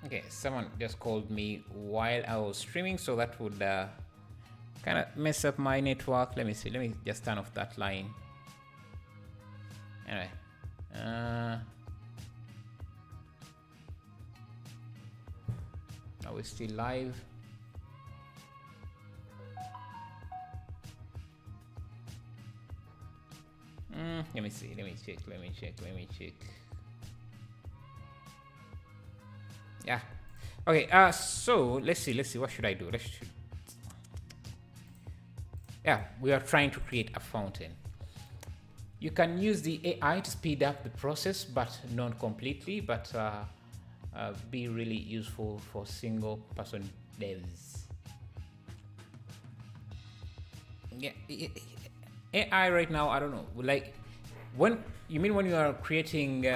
Speaker 1: Okay, someone just called me while I was streaming, so that would kind of mess up my network. Let me see. Let me just turn off that line. Anyway, are we still live? Let me see. Let me check. Yeah. Okay. So let's see. What should I do? Yeah, we are trying to create a fountain. You can use the AI to speed up the process, but not completely. But be really useful for single-person devs. Yeah. AI right now, I don't know. Like, when you are creating.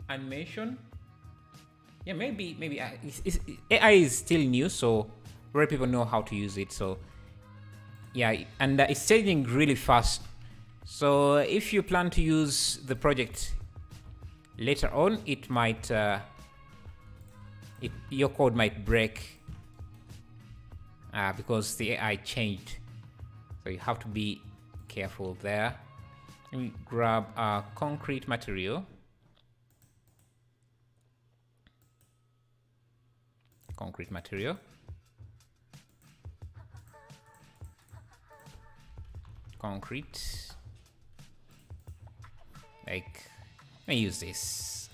Speaker 1: Animation, yeah, maybe AI is still new, so very people know how to use it. So yeah, and it's changing really fast. So if you plan to use the project later on, it might your code might break because the AI changed. So you have to be careful there. Let me grab a concrete material. Concrete. Like, let me use this.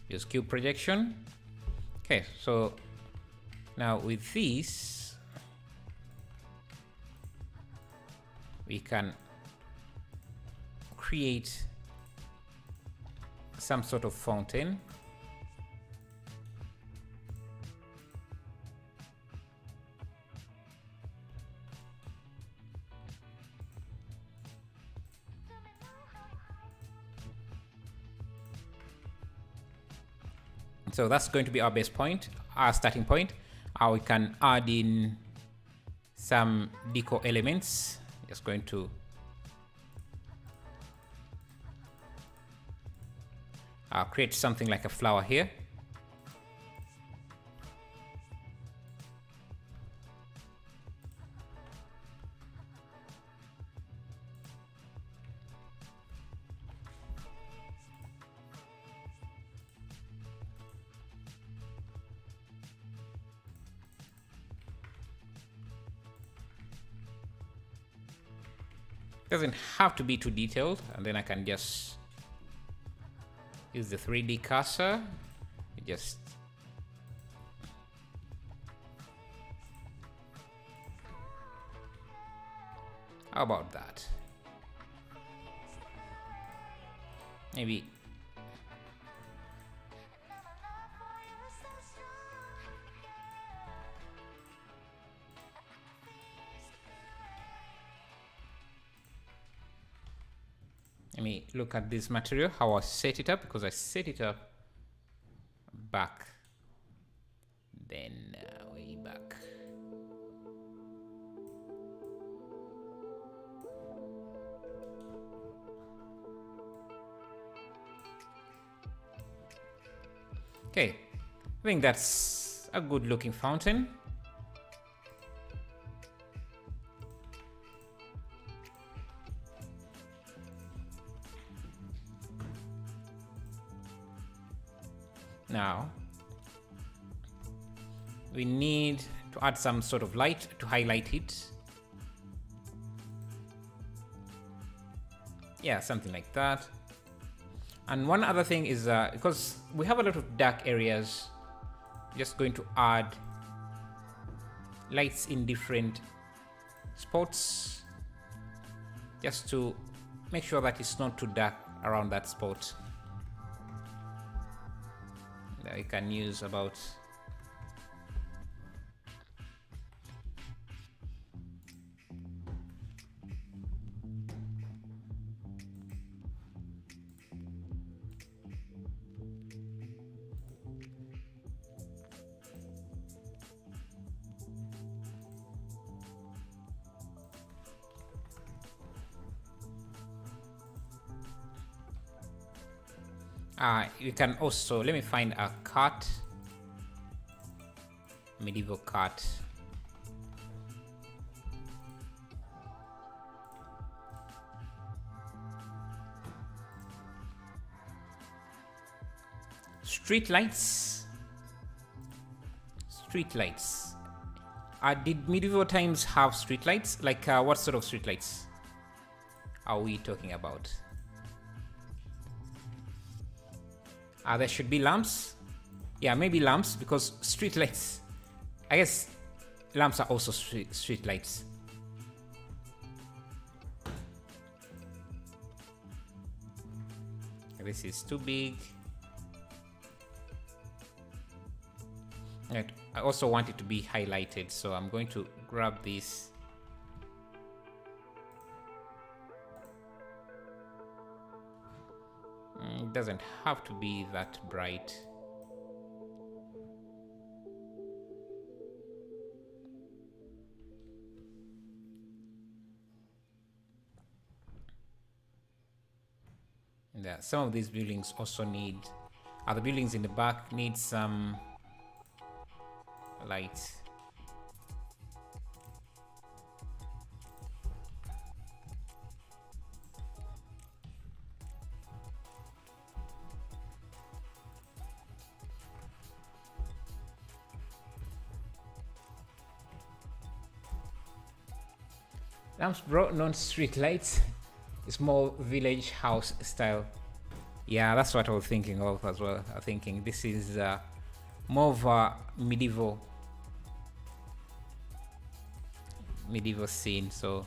Speaker 1: Use cube projection. Okay, so now with this, we can create some sort of fountain. So that's going to be our base point, our starting point. We can add in some decor elements. Just going to create something like a flower here. Doesn't have to be too detailed, and then I can just use the 3D cursor. Just how about that? Maybe let me look at this material, how I set it up, because I set it up back then, way back. Okay, I think that's a good looking fountain. Now, we need to add some sort of light to highlight it. Yeah, something like that. And one other thing is, because we have a lot of dark areas, just going to add lights in different spots, just to make sure that it's not too dark around that spot. That we can use about you can also, let me find a cart, medieval cart. Street lights. Street lights. Did medieval times have street lights? Like what sort of street lights are we talking about? There should be lamps. Yeah, maybe lamps, because street lights, I guess lamps are also street lights. This is too big. Right. I also want it to be highlighted, so I'm going to grab this. It doesn't have to be that bright. And some of these buildings also need, the buildings in the back need some light. Lamps brought non-street lights. It's more village house style. Yeah, that's what I was thinking of as well. I'm thinking this is more of a medieval scene, so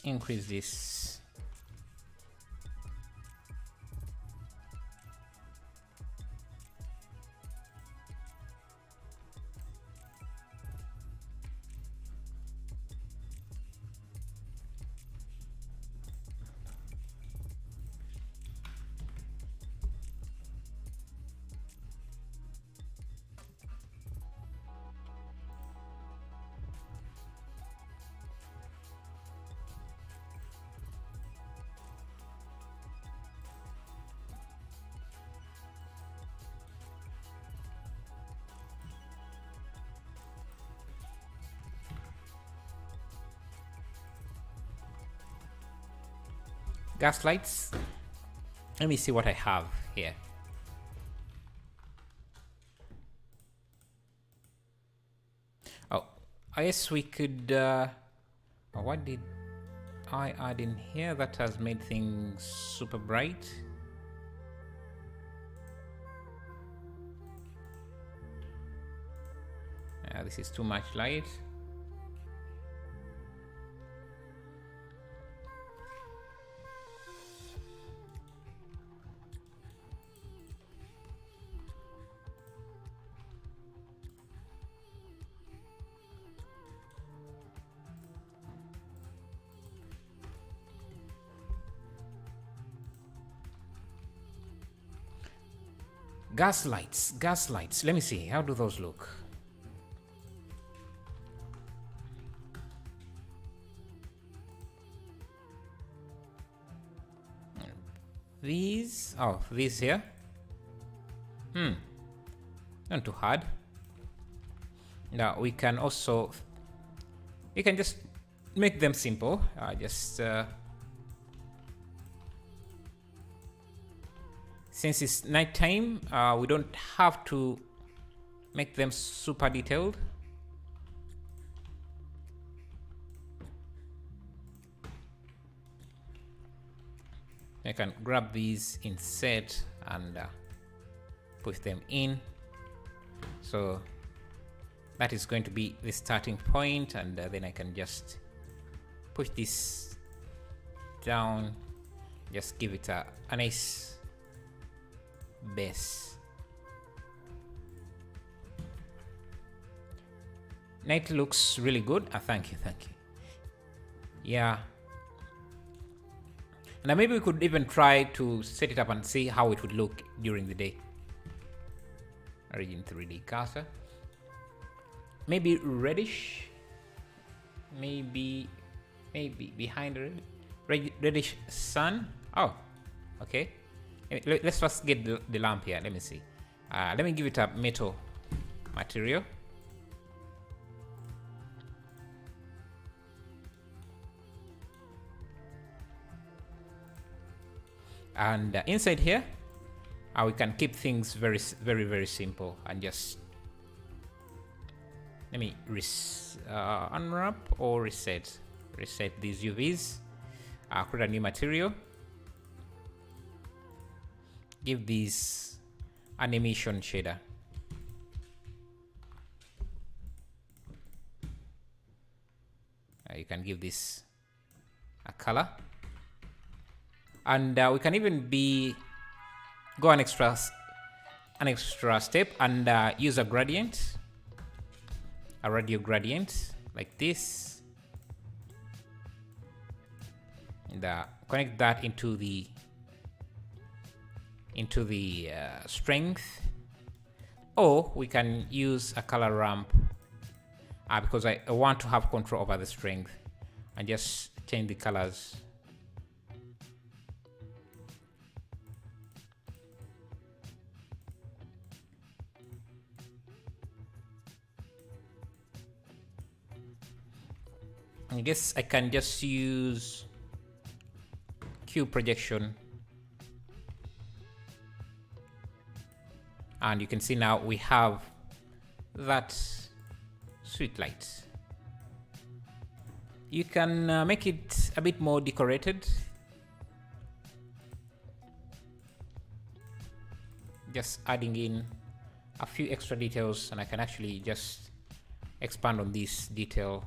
Speaker 1: increase this. Gas lights. Let me see what I have here. Oh, I guess we could. What did I add in here that has made things super bright? This is too much light. Gas lights. Let me see. How do those look? These? Oh, these here? Not too hard. Now we can also, we can just make them simple. Since it's nighttime, we don't have to make them super detailed. I can grab these instead and push them in. So that is going to be the starting point, and then I can just push this down, just give it a nice base. Night looks really good. Thank you. Yeah. Now maybe we could even try to set it up and see how it would look during the day. Origin 3D cursor. Maybe reddish. Maybe behind the reddish sun. Oh, okay. Let's first get the lamp here. Let me see. Let me give it a metal material. And inside here, we can keep things very simple and just let me unwrap or reset these UVs. Create a new material. Give these an emission shader. You can give this a color. And we can even go an extra step and use a gradient, a radio gradient like this, and connect that into the strength, or we can use a color ramp because I want to have control over the strength, and just change the colors. I guess I can just use cube projection, and you can see now we have that sweet light. You can make it a bit more decorated, just adding in a few extra details, and I can actually just expand on this detail.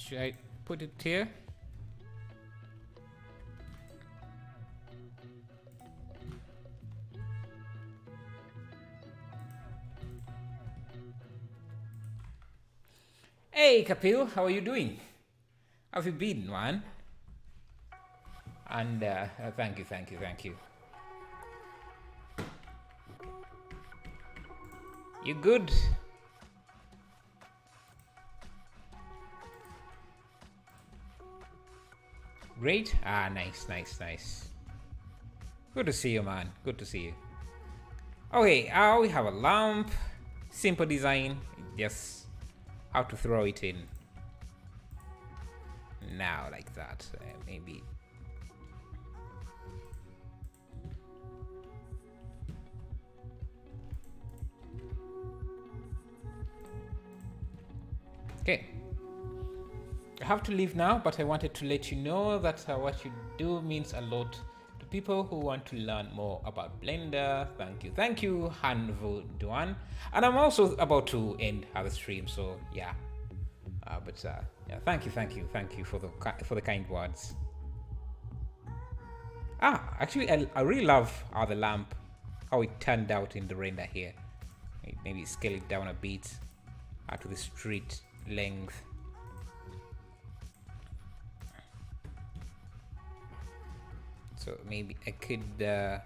Speaker 1: Should I put it here? Hey Kapil, how are you doing? How have you been, man? And thank you. You good? Great. Ah, nice. Good to see you, man. Good to see you. Okay, we have a lamp. Simple design. Just how to throw it in. Now, like that. Maybe. Okay. I have to leave now, but I wanted to let you know that what you do means a lot to people who want to learn more about Blender. Thank you, Hanvu Duan. And I'm also about to end the stream, so yeah. Yeah, thank you for the kind words. Actually, I really love the lamp, how it turned out in the render here. Maybe scale it down a bit to the street length. So maybe I could yeah,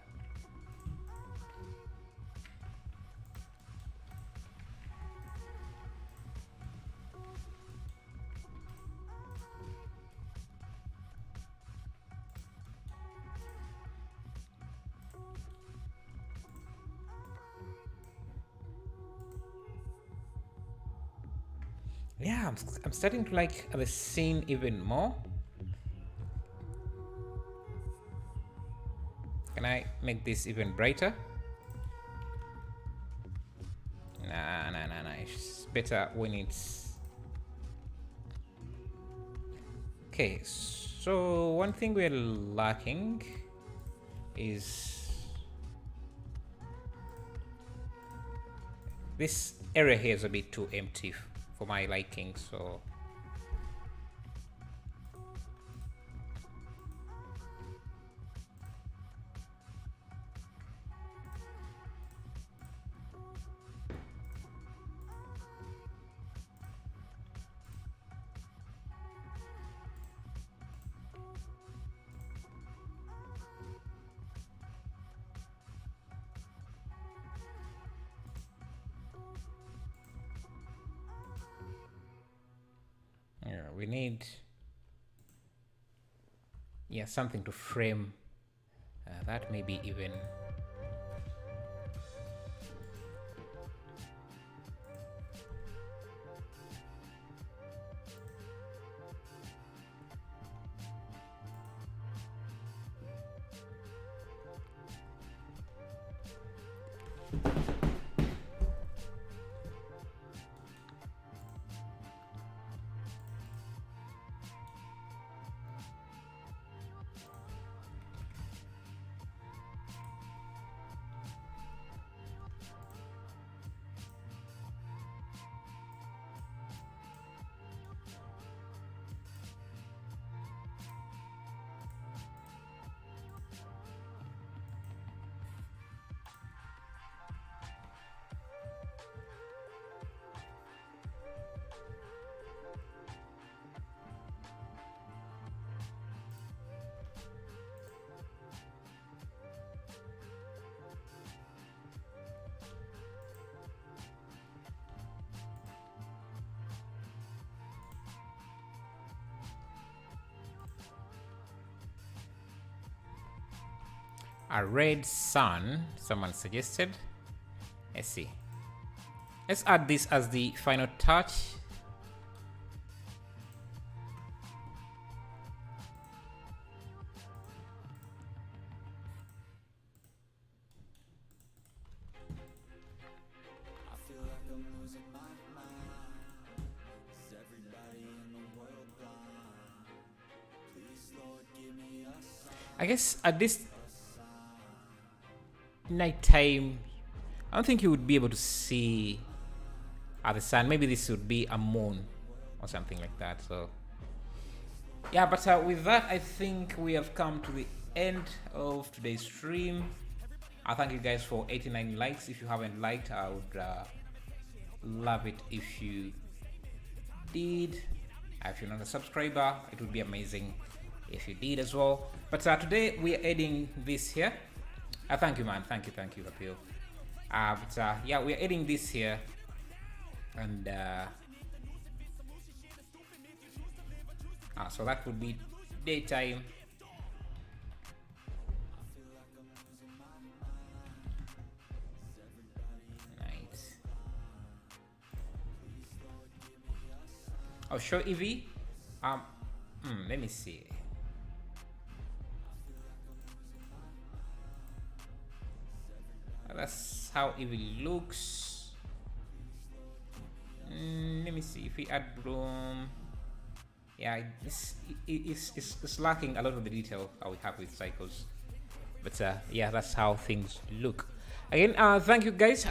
Speaker 1: I'm starting to like the scene even more. Can I make this even brighter? Nah. It's better when it's... Okay, so one thing we're lacking is... this area here is a bit too empty for my liking, so... we need something to frame that, maybe even a red sun, someone suggested. Let's see. Let's add this as the final touch. I guess at this nighttime, I don't think you would be able to see the sun. Maybe this would be a moon or something like that. So Yeah, but with that, I think we have come to the end of today's stream. I thank you guys for 89 likes. If you haven't liked, I would love it if you did. If you're not a subscriber, it would be amazing if you did as well. But today we are adding this here. Thank you, man. Thank you, Appeal. Yeah, we are adding this here, and so that would be daytime. Nice. I'll show EV. Let me see. That's how EV looks. Let me see if we add room. Yeah, it's lacking a lot of the detail that we have with cycles. But yeah, that's how things look. Again, thank you guys.